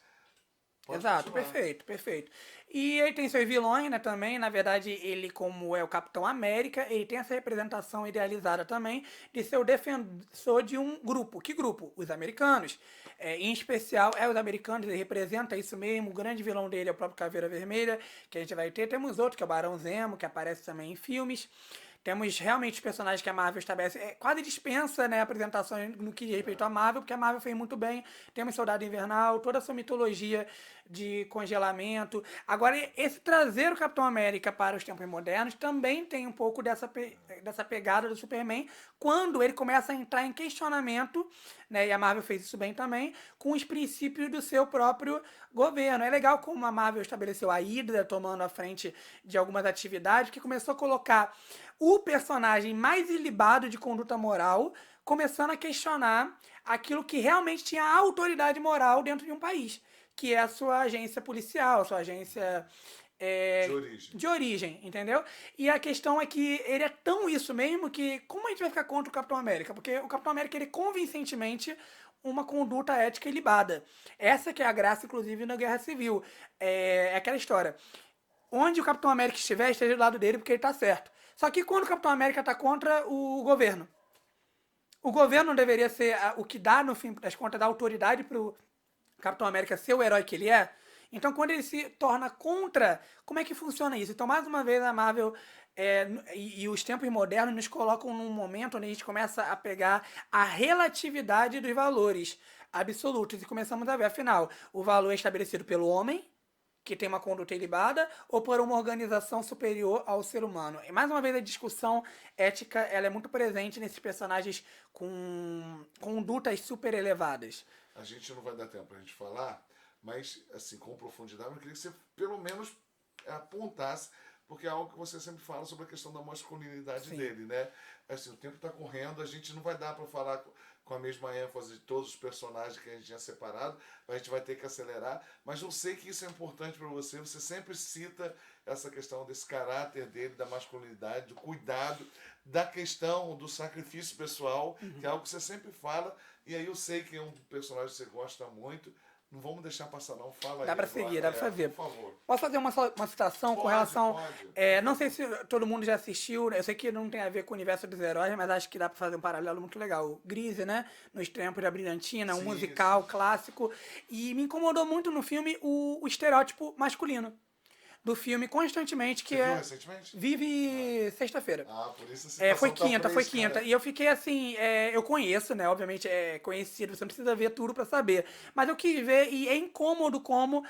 Pode Exato, continuar. perfeito. E ele tem seus vilões, né, também. Na verdade, ele, como é o Capitão América, ele tem essa representação idealizada também de ser o defensor de um grupo. Que grupo? Os americanos. Em especial, os americanos, ele representa isso mesmo. O grande vilão dele é o próprio Caveira Vermelha, que a gente vai ter. Temos outro, que é o Barão Zemo, que aparece também em filmes. Temos realmente os personagens que a Marvel estabelece. Quase dispensa, né, apresentações no que diz respeito à Marvel, porque a Marvel fez muito bem. Temos Soldado Invernal, toda a sua mitologia de congelamento. Agora, esse trazer o Capitão América para os tempos modernos também tem um pouco dessa pegada do Superman, quando ele começa a entrar em questionamento, né, e a Marvel fez isso bem também, com os princípios do seu próprio governo. É legal como a Marvel estabeleceu a Hydra tomando a frente de algumas atividades, que começou a colocar o personagem mais ilibado de conduta moral, começando a questionar aquilo que realmente tinha autoridade moral dentro de um país, que é a sua agência policial, a sua agência de origem, entendeu? E a questão é que ele é tão isso mesmo que como a gente vai ficar contra o Capitão América? Porque o Capitão América, ele convincentemente uma conduta ética ilibada. Essa que é a graça, inclusive, na Guerra Civil. É aquela história. Onde o Capitão América estiver, esteja do lado dele porque ele tá certo. Só que quando o Capitão América tá contra o governo, O governo deveria ser o que dá, no fim das contas, da autoridade pro Capitão América ser o herói que ele é. Então, quando ele se torna contra, como é que funciona isso? Então, mais uma vez, a Marvel e os tempos modernos nos colocam num momento onde a gente começa a pegar a relatividade dos valores absolutos e começamos a ver, afinal, o valor é estabelecido pelo homem, que tem uma conduta ilibada, ou por uma organização superior ao ser humano. E mais uma vez a discussão ética ela é muito presente nesses personagens com condutas super elevadas. A gente não vai dar tempo pra gente falar, mas, assim, com profundidade, eu queria que você, pelo menos, apontasse, porque é algo que você sempre fala sobre a questão da masculinidade Sim. dele, né? Assim, o tempo está correndo, a gente não vai dar para falar com a mesma ênfase de todos os personagens que a gente tinha separado, a gente vai ter que acelerar, mas eu sei que isso é importante para você, você sempre cita essa questão desse caráter dele, da masculinidade, do cuidado, da questão do sacrifício pessoal, que é algo que você sempre fala, e aí eu sei que é um personagem que você gosta muito. Não vamos deixar passar, não. Fala Dá aí pra agora. seguir, dá pra fazer. Por favor. Posso fazer uma citação com Pode, relação. pode. Não sei se todo mundo já assistiu, eu sei que não tem a ver com o universo dos heróis, mas acho que dá pra fazer um paralelo muito legal. O Grease, né? Nos Tempos da Brilhantina, um Sim, musical sim. clássico. E me incomodou muito no filme o estereótipo masculino do filme constantemente, que Você viu é. recentemente? Vive sexta-feira. Ah, por isso a Foi citação tá quinta, foi fresca, quinta. né? E eu fiquei assim, eu conheço, né? Obviamente é conhecido, você não precisa ver tudo pra saber. Mas eu quis ver, e é incômodo como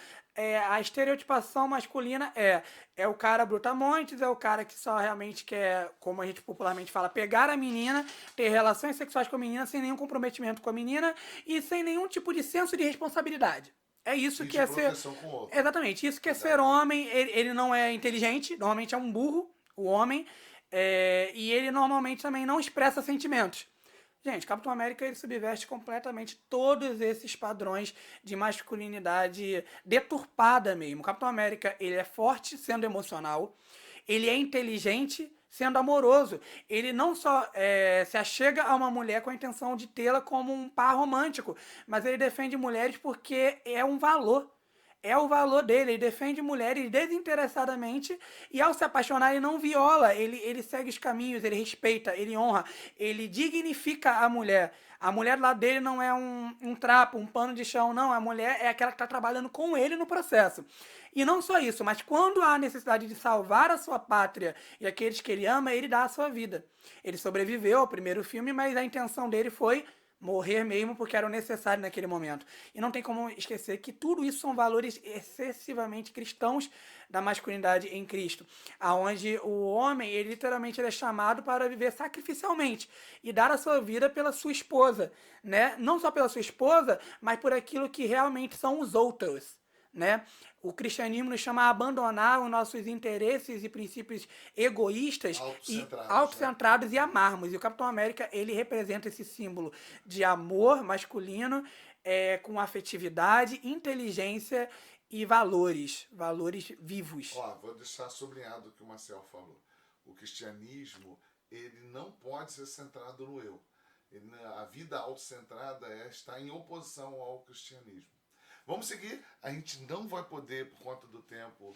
a estereotipação masculina é o cara brutamontes, é o cara que só realmente quer, como a gente popularmente fala, pegar a menina, ter relações sexuais com a menina sem nenhum comprometimento com a menina e sem nenhum tipo de senso de responsabilidade. É isso E que de é ser. proteção com o outro. Exatamente, isso que é ser Exato. homem. Ele não é inteligente, normalmente é um burro, o homem. E ele normalmente também não expressa sentimentos. Gente, Capitão América ele subverte completamente todos esses padrões de masculinidade deturpada mesmo. Capitão América ele é forte sendo emocional, ele é inteligente sendo amoroso. Ele não só se achega a uma mulher com a intenção de tê-la como um par romântico, mas ele defende mulheres porque é um valor. É o valor dele, ele defende mulheres desinteressadamente e ao se apaixonar ele não viola, ele segue os caminhos, ele respeita, ele honra, ele dignifica a mulher. A mulher lá dele não é um trapo, um pano de chão, não. A mulher é aquela que está trabalhando com ele no processo. E não só isso, mas quando há necessidade de salvar a sua pátria e aqueles que ele ama, ele dá a sua vida. Ele sobreviveu ao primeiro filme, mas a intenção dele foi morrer mesmo porque era o necessário naquele momento. E não tem como esquecer que tudo isso são valores excessivamente cristãos da masculinidade em Cristo, aonde o homem, ele literalmente ele é chamado para viver sacrificialmente e dar a sua vida pela sua esposa, né? Não só pela sua esposa, mas por aquilo que realmente são os outros, né? O cristianismo nos chama a abandonar os nossos interesses e princípios egoístas e Autocentrados, né? autocentrados e amarmos. E o Capitão América, ele representa esse símbolo de amor masculino com afetividade, inteligência e valores vivos. Ó, vou deixar sublinhado o que o Marcel falou. O cristianismo, ele não pode ser centrado no eu. A vida autocentrada está em oposição ao cristianismo. Vamos seguir. A gente não vai poder, por conta do tempo,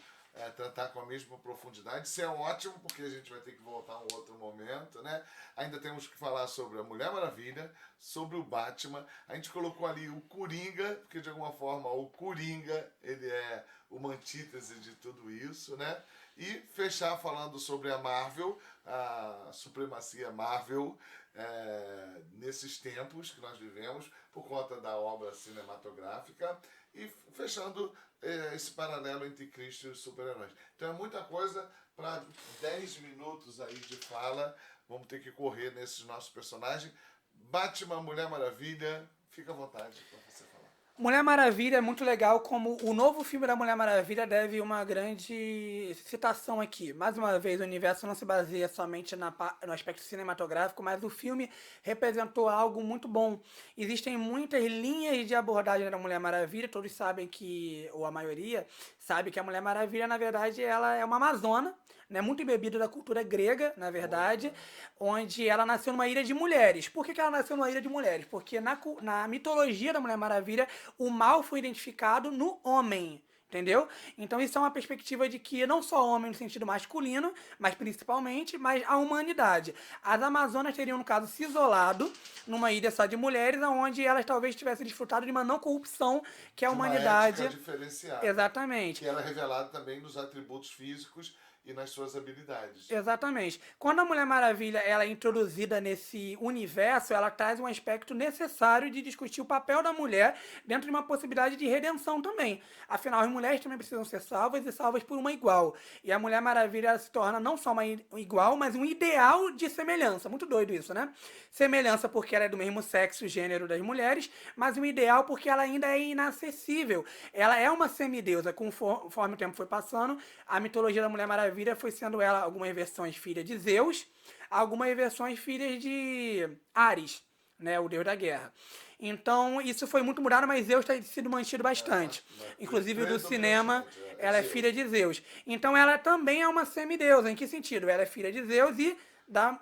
tratar com a mesma profundidade. Isso é ótimo, porque a gente vai ter que voltar a um outro momento, né? Ainda temos que falar sobre a Mulher Maravilha, sobre o Batman. A gente colocou ali o Coringa, porque de alguma forma o Coringa, ele é uma antítese de tudo isso, né? E fechar falando sobre a Marvel, a supremacia Marvel, nesses tempos que nós vivemos, por conta da obra cinematográfica, e fechando esse paralelo entre Cristo e os super-heróis. Então é muita coisa para 10 minutos aí de fala. Vamos ter que correr nesses nossos personagens. Batman, Mulher Maravilha, fica à vontade para você falar. Mulher Maravilha é muito legal, como o novo filme da Mulher Maravilha deve uma grande citação aqui. Mais uma vez, o universo não se baseia somente no aspecto cinematográfico, mas o filme representou algo muito bom. Existem muitas linhas de abordagem da Mulher Maravilha, todos sabem que, ou a maioria, sabe que a Mulher Maravilha, na verdade, ela é uma amazona, né, muito embebida da cultura grega, na verdade, onde ela nasceu numa ilha de mulheres. Por que ela nasceu numa ilha de mulheres? Porque na mitologia da Mulher Maravilha, o mal foi identificado no homem. Entendeu? Então isso é uma perspectiva de que não só o homem no sentido masculino, mas principalmente, mas a humanidade. As Amazonas teriam, no caso, se isolado numa ilha só de mulheres, onde elas talvez tivessem desfrutado de uma não corrupção que a De uma humanidade... ética diferenciada. Exatamente. Que ela é revelada também nos atributos físicos e nas suas habilidades. Exatamente. Quando a Mulher Maravilha ela é introduzida nesse universo, ela traz um aspecto necessário de discutir o papel da mulher dentro de uma possibilidade de redenção também. Afinal, as mulheres também precisam ser salvas e salvas por uma igual. E a Mulher Maravilha ela se torna não só uma igual, mas um ideal de semelhança. Muito doido isso, né? Semelhança porque ela é do mesmo sexo e gênero das mulheres, mas um ideal porque ela ainda é inacessível. Ela é uma semideusa. Conforme o tempo foi passando, a mitologia da Mulher Maravilha foi sendo ela algumas versões filha de Zeus, algumas versões filhas de Ares, né, o deus da guerra. Então, isso foi muito mudado, mas Zeus tem sido mantido bastante. Inclusive, do cinema, ela é filha de Zeus. Então, ela também é uma semideusa. Em que sentido? Ela é filha de Zeus e das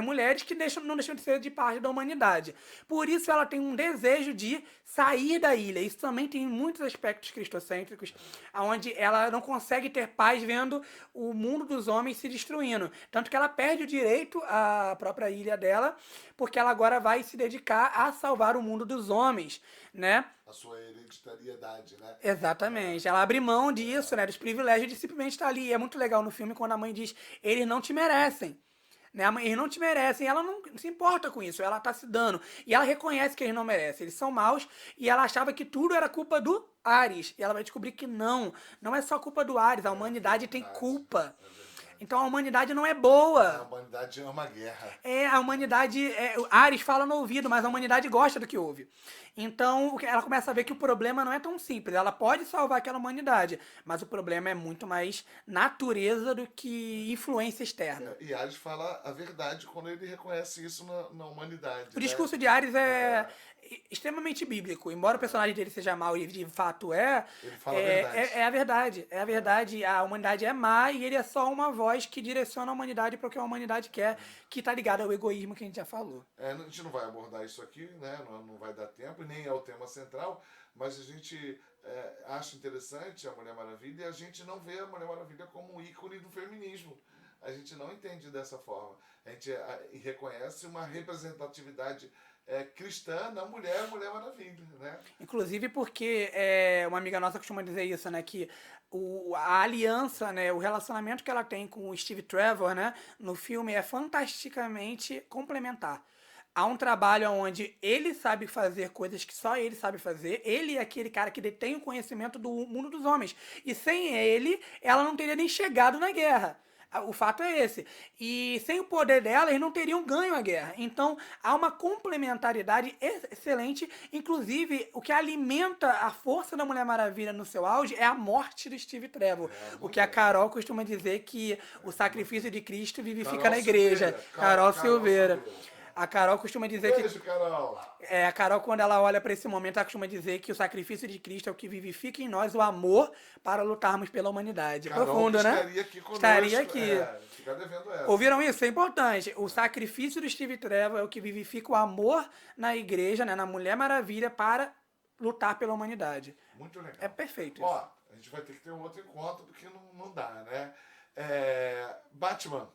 mulheres que não deixam de ser de parte da humanidade. Por isso ela tem um desejo de sair da ilha. Isso também tem muitos aspectos cristocêntricos, onde ela não consegue ter paz vendo o mundo dos homens se destruindo. Tanto que ela perde o direito à própria ilha dela, porque ela agora vai se dedicar a salvar o mundo dos homens, né? A sua hereditariedade, né? Exatamente. Ela abre mão disso, né? Dos privilégios de simplesmente estar ali. E é muito legal no filme quando a mãe diz: eles não te merecem. Né? Eles não te merecem, ela não se importa com isso, ela tá se dando. E ela reconhece que eles não merecem, eles são maus, e ela achava que tudo era culpa do Ares. E ela vai descobrir que não é só culpa do Ares, a humanidade tem culpa. Então a humanidade não é boa. A humanidade ama a guerra. A humanidade. Ares fala no ouvido, mas a humanidade gosta do que ouve. Então ela começa a ver que o problema não é tão simples. Ela pode salvar aquela humanidade, mas o problema é muito mais natureza do que influência externa. E Ares fala a verdade quando ele reconhece isso na humanidade. O discurso de Ares é extremamente bíblico. Embora o personagem dele seja mau e de fato ele fala a verdade. É a verdade. É a verdade. A humanidade é má e ele é só uma voz que direciona a humanidade para o que a humanidade quer, que está ligado ao egoísmo que a gente já falou. A gente não vai abordar isso aqui, né? Não vai dar tempo, nem é o tema central, mas a gente acha interessante a Mulher Maravilha e a gente não vê a Mulher Maravilha como um ícone do feminismo. A gente não entende dessa forma. A gente reconhece uma representatividade cristã na Mulher Maravilha, né? Inclusive porque uma amiga nossa costuma dizer isso, né? Que a aliança, né? O relacionamento que ela tem com o Steve Trevor, né? No filme é fantasticamente complementar. Há um trabalho onde ele sabe fazer coisas que só ele sabe fazer. Ele é aquele cara que detém o conhecimento do mundo dos homens. E sem ele, ela não teria nem chegado na guerra. O fato é esse. E sem o poder dela, eles não teriam ganho a guerra. Então, há uma complementaridade excelente. Inclusive, o que alimenta a força da Mulher Maravilha no seu auge é a morte do Steve Trevor. O que a Carol costuma dizer que o sacrifício de Cristo vivifica na igreja. Carol Silveira. A Carol costuma dizer Beijo, Carol. a Carol, quando ela olha para esse momento, ela costuma dizer que o sacrifício de Cristo é o que vivifica em nós o amor para lutarmos pela humanidade. Carol, profundo, né? Estaria aqui conosco. Estaria aqui. Fica devendo essa. Ouviram isso? É importante. O sacrifício do Steve Trevor é o que vivifica o amor na igreja, né, na Mulher Maravilha, para lutar pela humanidade. Muito legal. É perfeito isso. Ó, a gente vai ter que ter um outro encontro, porque não dá, né? Batman.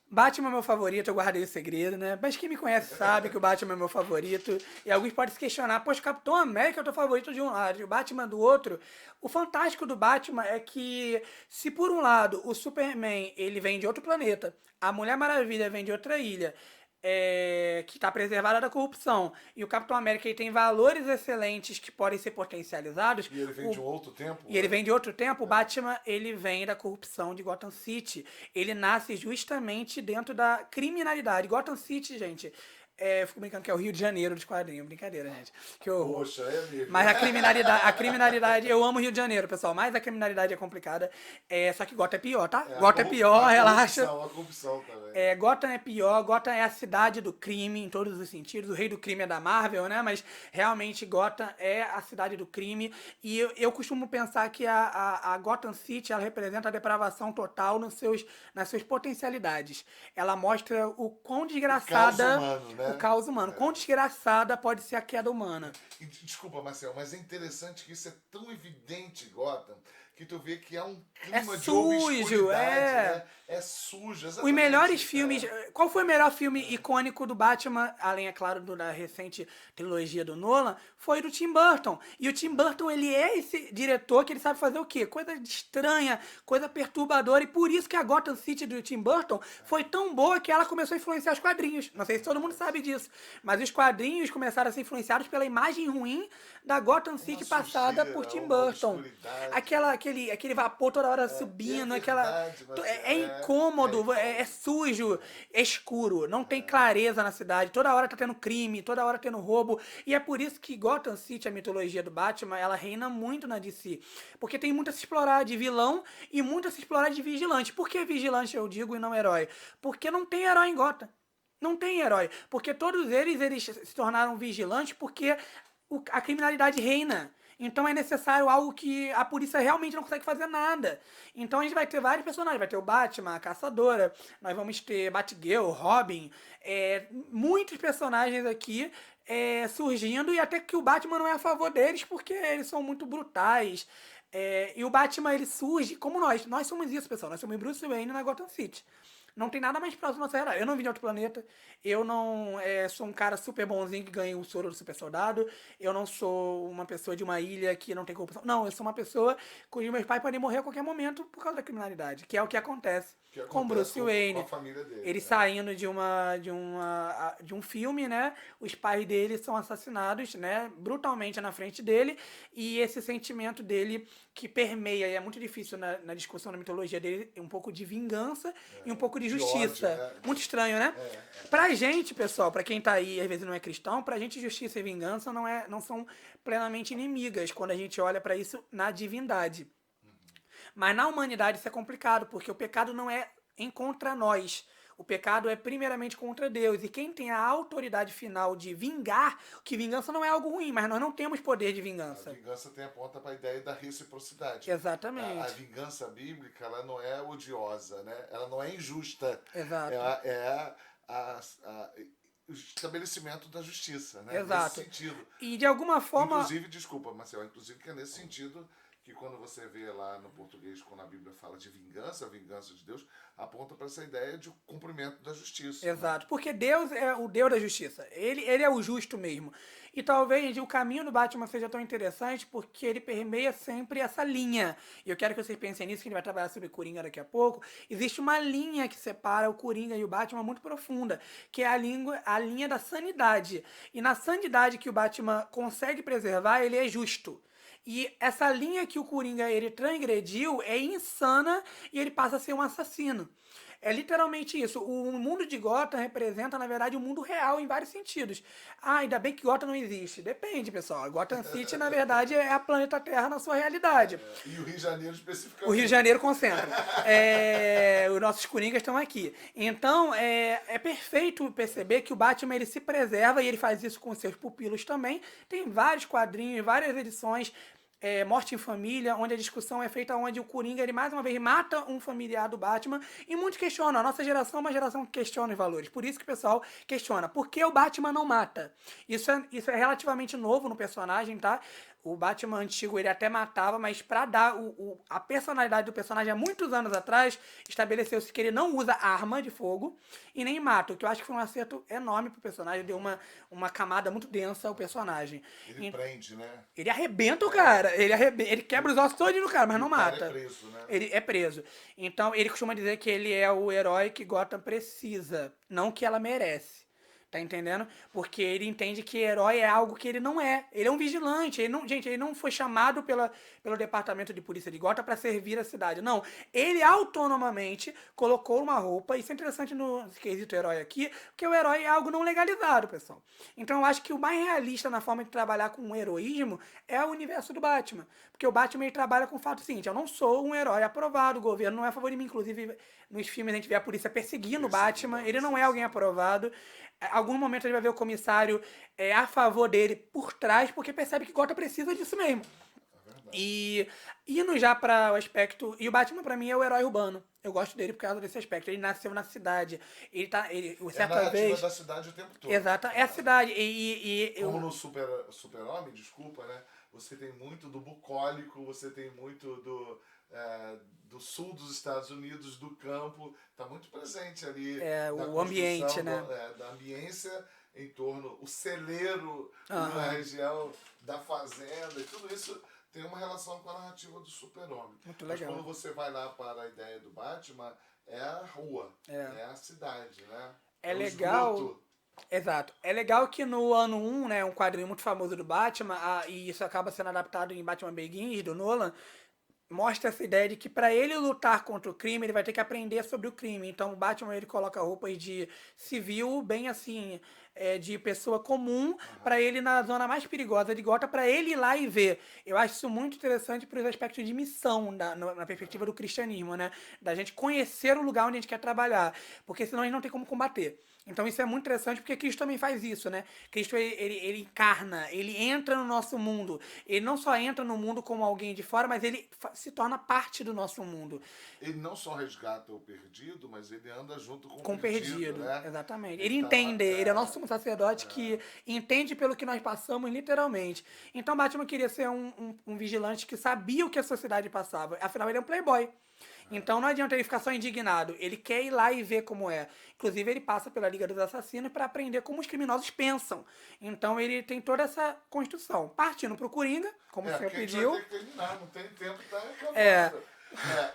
Batman é meu favorito, eu guardei o segredo, né? Mas quem me conhece sabe que o Batman é meu favorito. E alguns podem se questionar, poxa, o Capitão América é o teu favorito de um lado e o Batman do outro. O fantástico do Batman é que, se por um lado o Superman ele vem de outro planeta, a Mulher Maravilha vem de outra ilha, que está preservada da corrupção, e o Capitão América ele tem valores excelentes que podem ser potencializados. E ele vem de um outro tempo. E ele vem de outro tempo. O Batman ele vem da corrupção de Gotham City. Ele nasce justamente dentro da criminalidade. Gotham City, gente, eu fico brincando que é o Rio de Janeiro dos quadrinhos. Brincadeira, gente. Que horror. Poxa, é mesmo. Mas a criminalidade, eu amo Rio de Janeiro, pessoal, mas a criminalidade é complicada. Só que Gotham é pior, tá? Gotham é pior, relaxa. A corrupção também. Gotham é pior, Gotham é a cidade do crime em todos os sentidos. O rei do crime é da Marvel, né? Mas realmente Gotham é a cidade do crime. E eu costumo pensar que a Gotham City ela representa a depravação total nas suas potencialidades. Ela mostra o quão desgraçada. o caos humano. Quão desgraçada pode ser a queda humana. E, desculpa, Marcel, mas é interessante que isso é tão evidente, Gotham, que tu vê que há um clima de sujo, obscuridade, né? É sujo, Os exatamente. melhores filmes. Qual foi o melhor filme icônico do Batman, além, é claro, da recente trilogia do Nolan? Foi do Tim Burton. E o Tim Burton, ele é esse diretor que ele sabe fazer o quê? Coisa estranha, coisa perturbadora. E por isso que a Gotham City do Tim Burton foi tão boa que ela começou a influenciar os quadrinhos. Não sei se todo mundo sabe disso. Mas os quadrinhos começaram a ser influenciados pela imagem ruim da Gotham City passada por Tim Burton. Aquele vapor toda hora subindo, é incômodo, é sujo, é escuro, não tem clareza na cidade, toda hora tá tendo crime, toda hora tendo roubo, e é por isso que Gotham City, a mitologia do Batman, ela reina muito na DC, porque tem muito a se explorar de vilão e muito a se explorar de vigilante. Por que vigilante eu digo e não herói? Porque não tem herói em Gotham. Não tem herói, porque todos eles se tornaram vigilantes porque a criminalidade reina. Então é necessário algo que a polícia realmente não consegue fazer nada. Então a gente vai ter vários personagens. Vai ter o Batman, a Caçadora, nós vamos ter Batgirl, Robin, muitos personagens aqui surgindo, e até que o Batman não é a favor deles porque eles são muito brutais. E o Batman, ele surge como nós. Nós somos isso, pessoal. Nós somos Bruce Wayne na Gotham City. Não tem nada mais próximo da nossa realidade. Eu não vim de outro planeta. Eu não sou um cara super bonzinho que ganha o soro do super soldado. Eu não sou uma pessoa de uma ilha que não tem corrupção. Não, eu sou uma pessoa cujos meus pais podem morrer a qualquer momento por causa da criminalidade. Que é o que acontece com Bruce Wayne. Com a família dele. Ele saindo de um filme, né? Os pais dele são assassinados, né? Brutalmente na frente dele. E esse sentimento dele que permeia, e é muito difícil na discussão da mitologia dele, um pouco de vingança e um pouco de justiça. Ódio, né? Muito estranho, né? Pra gente, pessoal, pra quem tá aí às vezes não é cristão, pra gente justiça e vingança não são plenamente inimigas quando a gente olha pra isso na divindade. Mas na humanidade isso é complicado, porque o pecado não é contra nós. O pecado é primeiramente contra Deus. E quem tem a autoridade final de vingar, que vingança não é algo ruim, mas nós não temos poder de vingança. A vingança tem a ponta para a ideia da reciprocidade. Exatamente. A vingança bíblica, ela não é odiosa, né? Ela não é injusta. Exato. Ela é o estabelecimento da justiça, né? Exato. Nesse sentido. E de alguma forma... Inclusive, desculpa, Marcelo, inclusive que é nesse sentido que quando você vê lá no português, quando a Bíblia fala de vingança, a vingança de Deus, aponta para essa ideia de cumprimento da justiça. Exato, né? Porque Deus é o Deus da justiça. Ele é o justo mesmo. E talvez o caminho do Batman seja tão interessante porque ele permeia sempre essa linha. E eu quero que vocês pensem nisso, que a gente vai trabalhar sobre Coringa daqui a pouco. Existe uma linha que separa o Coringa e o Batman muito profunda, que é a linha da sanidade. E na sanidade que o Batman consegue preservar, ele é justo. E essa linha que o Coringa ele transgrediu é insana e ele passa a ser um assassino. É literalmente isso. O mundo de Gotham representa, na verdade, o mundo real em vários sentidos. Ainda bem que Gotham não existe. Depende, pessoal. Gotham City, na verdade, é a planeta Terra na sua realidade. E o Rio de Janeiro especificamente. O Rio de Janeiro concentra. Os nossos Coringas estão aqui. Então, é perfeito perceber que o Batman ele se preserva e ele faz isso com seus pupilos também. Tem vários quadrinhos, várias edições. Morte em Família, onde a discussão é feita onde o Coringa, ele mais uma vez mata um familiar do Batman, e muitos questionam. A nossa geração é uma geração que questiona os valores. Por isso que o pessoal questiona. Por que o Batman não mata? Isso é relativamente novo no personagem, tá? O Batman antigo, ele até matava, mas pra dar a personalidade do personagem há muitos anos atrás, estabeleceu-se que ele não usa arma de fogo e nem mata, o que eu acho que foi um acerto enorme pro personagem, deu uma camada muito densa ao personagem. Ele prende, né? Ele arrebenta o cara, ele quebra os ossos todinho do cara, mas não mata. Ele é preso, né? Ele é preso. Então, ele costuma dizer que ele é o herói que Gotham precisa, não que ela merece. Tá entendendo? Porque ele entende que herói é algo que ele não é. Ele é um vigilante. Ele não foi chamado pelo departamento de polícia de Gotham para servir a cidade. Não. Ele autonomamente colocou uma roupa. Isso é interessante no quesito herói aqui, porque o herói é algo não legalizado, pessoal. Então eu acho que o mais realista na forma de trabalhar com o heroísmo é o universo do Batman. Porque o Batman ele trabalha com o fato seguinte: eu não sou um herói aprovado, o governo não é a favor de mim. Inclusive, nos filmes a gente vê a polícia perseguindo o Batman. Ele não é alguém aprovado. Algum momento ele vai ver o comissário a favor dele por trás, porque percebe que Gotham precisa disso mesmo. E indo já para o aspecto. E o Batman, pra mim, é o herói urbano. Eu gosto dele por causa desse aspecto. Ele nasceu na cidade. Ele tá. É a Certa narrativa vez. da cidade o tempo todo. Exato, é a cidade. E Como eu. no Super-Homem, desculpa, né? Você tem muito do bucólico, você tem muito do sul dos Estados Unidos, do campo. Está muito presente ali É, da o ambiente, construção, né? da ambiência em torno, o celeiro na Aham. região da fazenda, e tudo isso tem uma relação com a narrativa do Super-Homem. Muito Mas quando legal. você vai lá para a ideia do Batman, é a rua, É. é a cidade, né? É É o legal. esgoto. Exato. É legal que no ano um, né, um quadrinho muito famoso do Batman, e isso acaba sendo adaptado em Batman Begins, do Nolan, mostra essa ideia de que para ele lutar contra o crime, ele vai ter que aprender sobre o crime. Então o Batman ele coloca roupas de civil, bem assim, de pessoa comum, para ele na zona mais perigosa de Gotham, para ele ir lá e ver. Eu acho isso muito interessante para os aspectos de missão, na perspectiva do cristianismo, né? Da gente conhecer o lugar onde a gente quer trabalhar, porque senão a gente não tem como combater. Então isso é muito interessante porque Cristo também faz isso, né? Cristo ele encarna, ele entra no nosso mundo. Ele não só entra no mundo como alguém de fora, mas ele se torna parte do nosso mundo. Ele não só resgata o perdido, mas ele anda junto com o Com o perdido, perdido, né? exatamente. Ele Ele tá lá. entende, ele é o nosso sumo sacerdote que entende pelo que nós passamos, literalmente. Então Batman queria ser um vigilante que sabia o que a sociedade passava. Afinal, ele é um playboy. Então não adianta ele ficar só indignado. Ele quer ir lá e ver como é. Inclusive, ele passa pela Liga dos Assassinos para aprender como os criminosos pensam. Então ele tem toda essa construção. Partindo pro Coringa, como o senhor Porque a gente vai pediu. ter que terminar, não tem tempo, tá É, acabando.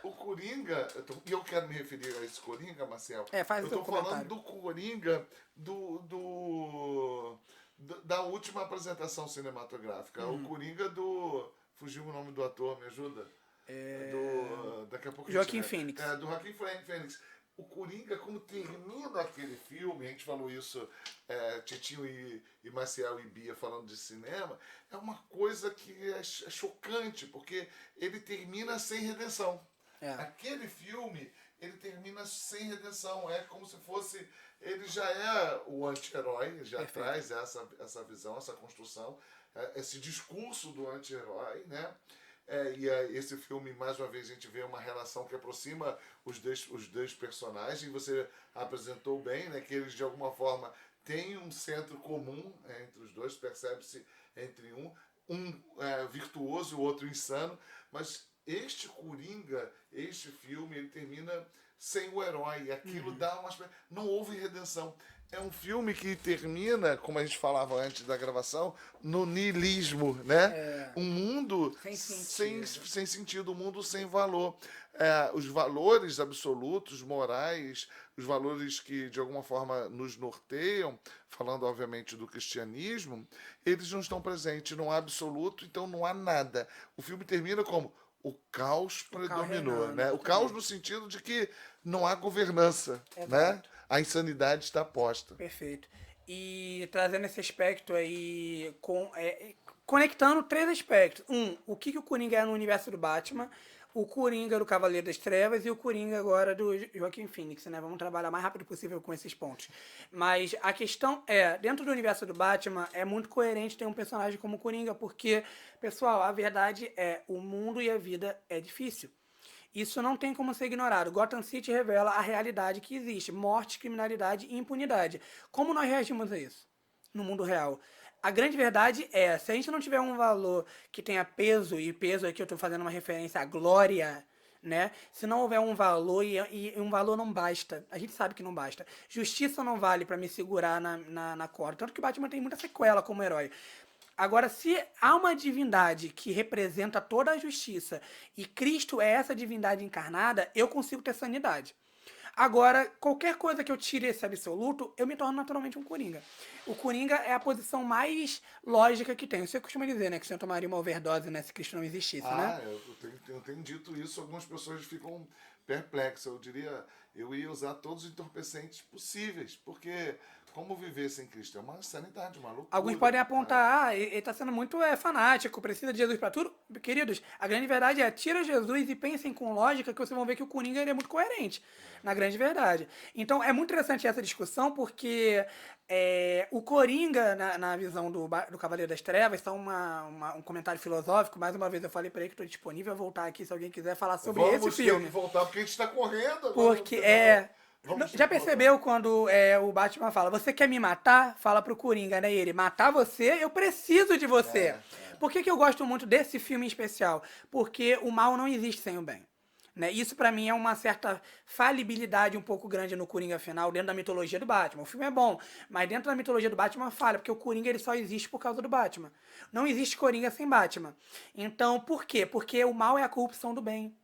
O Coringa, e eu quero me referir a esse Coringa, Marcel. faz Eu o seu tô falando comentário. do Coringa da última apresentação cinematográfica. O Coringa do. Fugiu o nome do ator, me ajuda? Daqui a pouco Joaquin Phoenix. Do Joaquin Phoenix. O Coringa, como termina aquele filme, a gente falou isso, Titinho e Maciel e Bia falando de cinema, é uma coisa que é chocante, porque ele termina sem redenção. É. Aquele filme, ele termina sem redenção. É como se fosse. Ele já é o anti-herói, já Perfeito. traz essa visão, essa construção, esse discurso do anti-herói, né? Esse filme, mais uma vez, a gente vê uma relação que aproxima os dois personagens. Você apresentou bem, né, que eles, de alguma forma, têm um centro comum entre os dois, percebe-se entre um virtuoso e o outro insano. Mas este Coringa, este filme, ele termina sem o herói. Aquilo dá uma... Não houve redenção. É um filme que termina, como a gente falava antes da gravação, no niilismo, né? Um mundo sem sentido, um mundo sem valor. Os valores absolutos, morais, os valores que de alguma forma nos norteiam, falando obviamente do cristianismo, eles não estão presentes, não há absoluto, então não há nada. O filme termina como o caos predominou, né? O caos no sentido de que não há governança, né? A insanidade está posta. Perfeito. E trazendo esse aspecto aí, conectando três aspectos. O que o Coringa é no universo do Batman, o Coringa do Cavaleiro das Trevas e o Coringa agora do Joaquin Phoenix, né? Vamos trabalhar o mais rápido possível com esses pontos. Mas a questão dentro do universo do Batman, é muito coerente ter um personagem como o Coringa, porque, pessoal, a verdade é, o mundo e a vida é difícil. Isso não tem como ser ignorado. Gotham City revela a realidade que existe: morte, criminalidade e impunidade. Como nós reagimos a isso no mundo real? A grande verdade é, se a gente não tiver um valor que tenha peso, e peso aqui eu estou fazendo uma referência à glória, né? Se não houver um valor, e um valor não basta, a gente sabe que não basta. Justiça não vale para me segurar na corda. Tanto que o Batman tem muita sequela como herói. Agora, se há uma divindade que representa toda a justiça e Cristo é essa divindade encarnada, eu consigo ter sanidade. Agora, qualquer coisa que eu tire esse absoluto, eu me torno naturalmente um Coringa. O Coringa é a posição mais lógica que tem. Você costuma dizer, né, que você tomaria uma overdose, né, se Cristo não existisse, né? Eu tenho dito isso, algumas pessoas ficam perplexas. Eu diria, eu ia usar todos os entorpecentes possíveis, porque como viver sem Cristo é uma sanidade, uma loucura. Alguns podem apontar, ele está sendo muito fanático, precisa de Jesus para tudo. Queridos, a grande verdade é, tira Jesus e pensem com lógica que vocês vão ver que o Coringa ele é muito coerente, na grande verdade. Então, é muito interessante essa discussão, porque o Coringa, na visão do Cavaleiro das Trevas, só um comentário filosófico, mais uma vez eu falei para ele que estou disponível a voltar aqui, se alguém quiser falar sobre esse filme. Vamos ter que voltar, porque a gente está correndo agora. Porque já percebeu quando o Batman fala, você quer me matar? Fala pro Coringa, né? E ele, matar você? Eu preciso de você. Por que eu gosto muito desse filme em especial? Porque o mal não existe sem o bem. Né? Isso pra mim é uma certa falibilidade um pouco grande no Coringa final, dentro da mitologia do Batman. O filme é bom, mas dentro da mitologia do Batman falha, porque o Coringa ele só existe por causa do Batman. Não existe Coringa sem Batman. Então, por quê? Porque o mal é a corrupção do bem.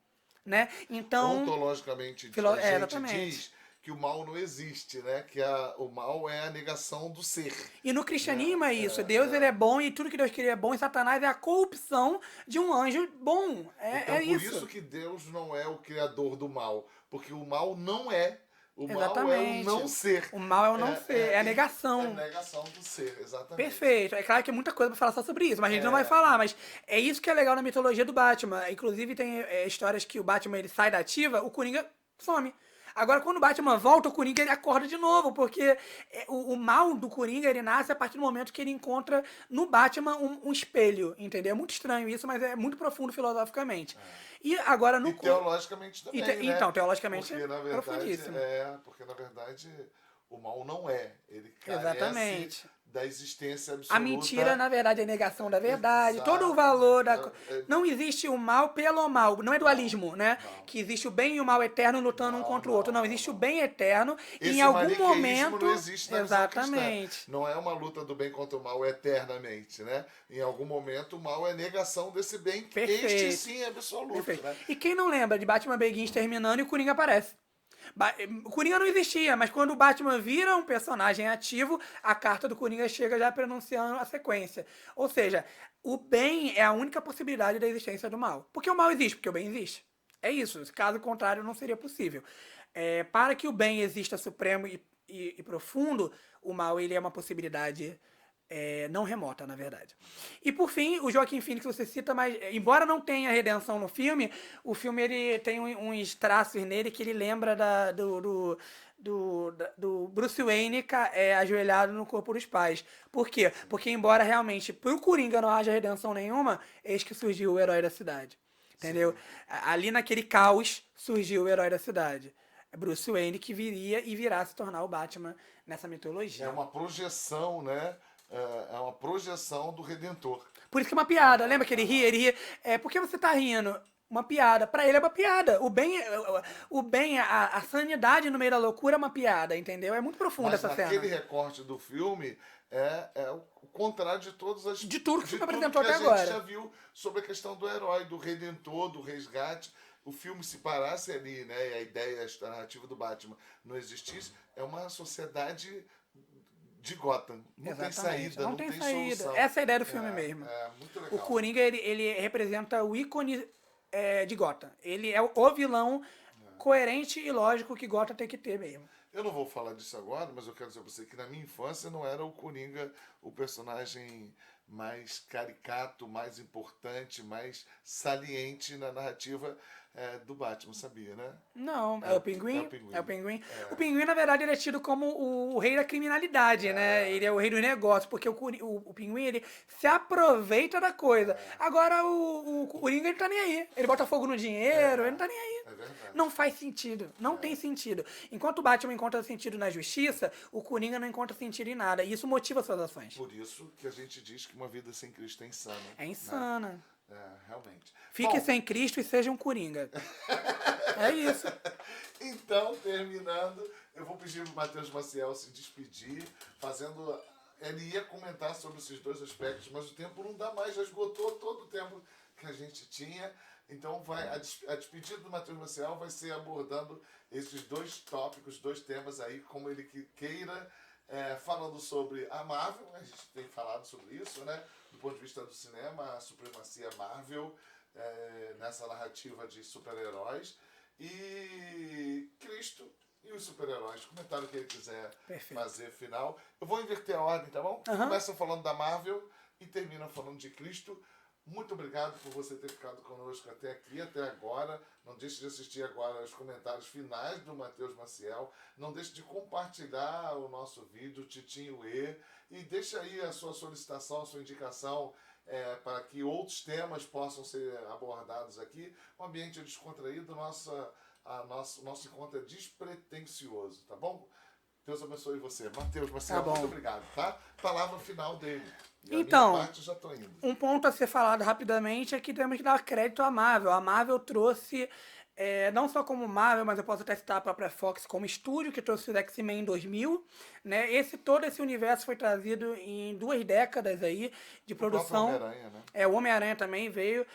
Né? Então, ontologicamente, a gente diz que o mal não existe, né? Que o mal é a negação do ser. E no cristianismo é isso. Deus ele é bom e tudo que Deus queria é bom, e Satanás é a corrupção de um anjo bom. Então, por isso. isso que Deus não é o criador do mal. Porque o mal não é. O exatamente. mal é o não ser. O mal é o não ser, é a negação. É a negação do ser, exatamente. Perfeito. É claro que é muita coisa pra falar só sobre isso, mas a gente não vai falar. Mas é isso que é legal na mitologia do Batman. Inclusive tem histórias que o Batman ele sai da ativa, o Coringa some. Agora, quando o Batman volta, o Coringa ele acorda de novo, porque o mal do Coringa ele nasce a partir do momento que ele encontra no Batman um espelho, entendeu? É muito estranho isso, mas é muito profundo filosoficamente. E agora no... E teologicamente também, né? Então, teologicamente porque, na verdade, profundíssimo. Porque, na verdade, o mal não é. Ele carece exatamente. da existência absoluta. A mentira, na verdade, é a negação da verdade. Exato. Todo o valor da... Não existe o mal pelo mal. Não é dualismo, né? Não. Que existe o bem e o mal eterno lutando um contra o outro. Não, existe o bem eterno e em algum momento... não existe na exatamente. Cristã. Não é uma luta do bem contra o mal eternamente, né? Em algum momento o mal é negação desse bem. Perfeito. Este sim é absoluto. Né? E quem não lembra de Batman Begins terminando e o Coringa aparece? O Coringa não existia, mas quando o Batman vira um personagem ativo, a carta do Coringa chega já pronunciando a sequência. Ou seja, o bem é a única possibilidade da existência do mal. Porque o mal existe, porque o bem existe. É isso, caso contrário não seria possível. Para que o bem exista supremo e profundo, o mal ele é uma possibilidade não remota, na verdade. E por fim, o Joaquin Phoenix você cita, mas embora não tenha redenção no filme, o filme ele tem uns traços nele que ele lembra do Bruce Wayne ajoelhado no corpo dos pais. Por quê? Porque embora realmente pro Coringa não haja redenção nenhuma, eis que surgiu o herói da cidade. Entendeu? Sim. Ali naquele caos surgiu o herói da cidade. Bruce Wayne que viria e virá se tornar o Batman nessa mitologia. É uma projeção, né? É uma projeção do Redentor. Por isso que é uma piada. Lembra que ele ria? Por que você tá rindo? Uma piada. Pra ele é uma piada. O bem, a sanidade no meio da loucura é uma piada, entendeu? É muito profunda essa cena. Mas aquele recorte do filme é o contrário de todas as... De tudo que você apresentou até agora. A gente já viu sobre a questão do herói, do Redentor, do resgate. O filme se parasse ali, né? E a ideia, a narrativa do Batman não existisse, é uma sociedade... de Gotham. Não tem saída, não tem solução. Essa é a ideia do filme mesmo. Muito legal. O Coringa, ele representa o ícone de Gotham. Ele é o vilão coerente e lógico que Gotham tem que ter mesmo. Eu não vou falar disso agora, mas eu quero dizer pra você que na minha infância não era o Coringa o personagem mais caricato, mais importante, mais saliente na narrativa do Batman, sabia, né? Não, é o Pinguim. O Pinguim, na verdade, ele é tido como o rei da criminalidade, né? Ele é o rei do negócio, porque o Pinguim, ele se aproveita da coisa. Agora, o Coringa, ele tá nem aí. Ele bota fogo no dinheiro, ele não tá nem aí. É verdade. Não faz sentido, não tem sentido. Enquanto o Batman encontra sentido na justiça, o Coringa não encontra sentido em nada. E isso motiva suas ações. Por isso que a gente diz que uma vida sem Cristo é insana. É insana. Né? Realmente. Fique sem Cristo e seja um Coringa. É isso. Então, terminando, eu vou pedir pro Matheus Maciel se despedir, fazendo... Ele ia comentar sobre esses dois aspectos, mas o tempo não dá mais, já esgotou todo o tempo que a gente tinha. Então, a despedida do Matheus Maciel vai ser abordando esses dois tópicos, dois temas aí, como ele queira, falando sobre a Marvel, a gente tem falado sobre isso, né? Do ponto de vista do cinema, a supremacia Marvel, nessa narrativa de super-heróis, e Cristo e os super-heróis. Comentário que ele quiser Perfeito. fazer final. Eu vou inverter a ordem, tá bom? Começa falando da Marvel e termina falando de Cristo. Muito obrigado por você ter ficado conosco até aqui, até agora. Não deixe de assistir agora os comentários finais do Matheus Maciel. Não deixe de compartilhar o nosso vídeo, Titinho E. E deixe aí a sua solicitação, a sua indicação para que outros temas possam ser abordados aqui. O ambiente é descontraído, nosso encontro é despretensioso, tá bom? Deus abençoe você. Matheus Maciel, muito obrigado, tá? Palavra final dele. E então, a minha parte, já tô indo. Um ponto a ser falado rapidamente é que temos que dar crédito à Marvel. A Marvel trouxe, não só como Marvel, mas eu posso até citar a própria Fox como estúdio, que trouxe o X-Men em 2000. Né? Todo esse universo foi trazido em 2 décadas aí de produção. O Homem-Aranha, né? O Homem-Aranha também veio.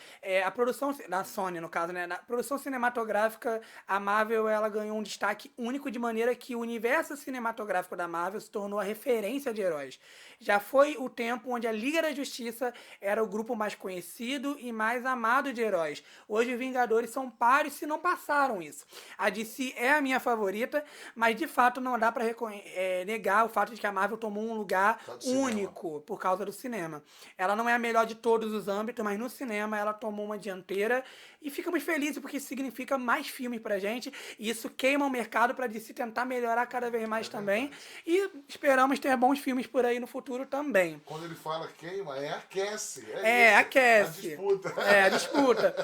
A produção da Sony, no caso, né? Na produção cinematográfica, a Marvel ela ganhou um destaque único de maneira que o universo cinematográfico da Marvel se tornou a referência de heróis. Já foi o tempo onde a Liga da Justiça era o grupo mais conhecido e mais amado de heróis. Hoje os Vingadores são pares se não passaram isso. A DC é a minha favorita, mas de fato não dá para negar o fato de que a Marvel tomou um lugar único por causa do cinema. Ela não é a melhor de todos os âmbitos, mas no cinema ela tomou uma dianteira e ficamos felizes porque isso significa mais filmes pra gente e isso queima o mercado para DC tentar melhorar cada vez mais também e esperamos ter bons filmes por aí no futuro também. Quando ele fala queima, aquece. Aquece. A disputa. A disputa.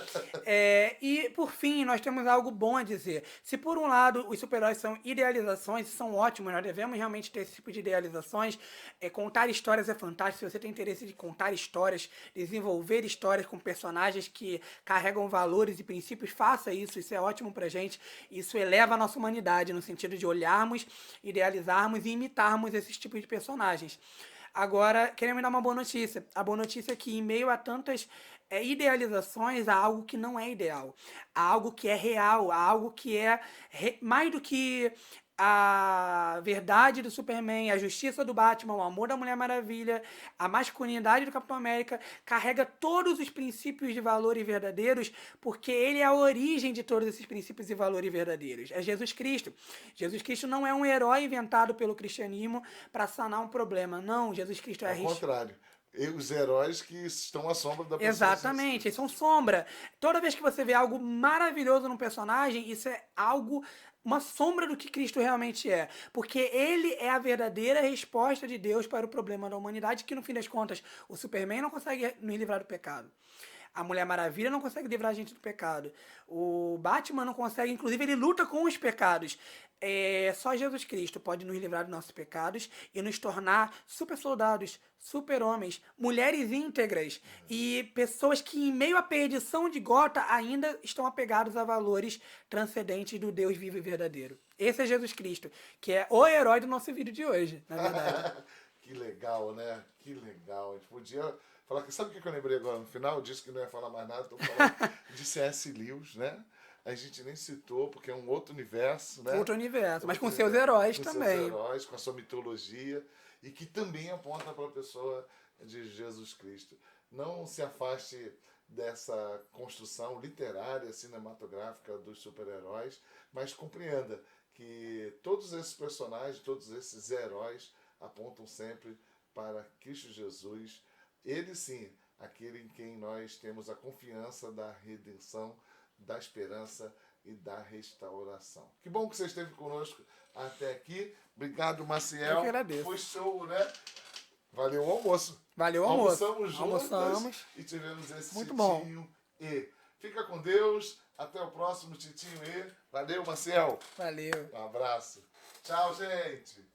E, por fim, nós temos algo bom a dizer. Se, por um lado, os super-heróis são idealizações, são ótimos, nós devemos realmente ter esse tipo de idealizações. Contar histórias é fantástico. Se você tem interesse de contar histórias, desenvolver histórias com personagens que carregam valores e princípios, faça isso. Isso é ótimo pra gente. Isso eleva a nossa humanidade, no sentido de olharmos, idealizarmos e imitarmos esses tipos de personagens. Agora, queremos dar uma boa notícia. A boa notícia é que, em meio a tantas idealizações, há algo que não é ideal. Há algo que é real, há algo que é mais do que a verdade do Superman, a justiça do Batman, o amor da Mulher Maravilha, a masculinidade do Capitão América, carrega todos os princípios de valores verdadeiros, porque ele é a origem de todos esses princípios e valores verdadeiros. É Jesus Cristo. Jesus Cristo não é um herói inventado pelo cristianismo para sanar um problema. Não, Jesus Cristo é Ao contrário. E os heróis que estão à sombra da pessoa. Exatamente, eles são sombra. Toda vez que você vê algo maravilhoso num personagem, isso é uma sombra do que Cristo realmente é. Porque ele é a verdadeira resposta de Deus para o problema da humanidade, que no fim das contas, o Superman não consegue nos livrar do pecado. A Mulher Maravilha não consegue livrar a gente do pecado. O Batman não consegue, inclusive ele luta com os pecados. Só Jesus Cristo pode nos livrar dos nossos pecados e nos tornar super soldados, super homens, mulheres íntegras e pessoas que, em meio à perdição de Gota, ainda estão apegados a valores transcendentes do Deus vivo e verdadeiro. Esse é Jesus Cristo, que é o herói do nosso vídeo de hoje, na verdade. Que legal, né? Que legal. A gente podia falar. Sabe o que eu lembrei agora no final? Eu disse que não ia falar mais nada, estou falando de C.S. Lewis, né? A gente nem citou, porque é um outro universo, né? Outro universo, mas com seus heróis também. Com seus heróis, com a sua mitologia, e que também aponta para a pessoa de Jesus Cristo. Não se afaste dessa construção literária, cinematográfica dos super-heróis, mas compreenda que todos esses personagens, todos esses heróis apontam sempre para Cristo Jesus. Ele sim, aquele em quem nós temos a confiança da redenção, da esperança e da restauração. Que bom que você esteve conosco até aqui. Obrigado, Maciel. Eu que agradeço. Foi show, né? Valeu o almoço. Valeu o almoço. Almoçamos e tivemos esse muito Titinho bom. E. Fica com Deus. Até o próximo Titinho E. Valeu, Maciel. Valeu. Um abraço. Tchau, gente.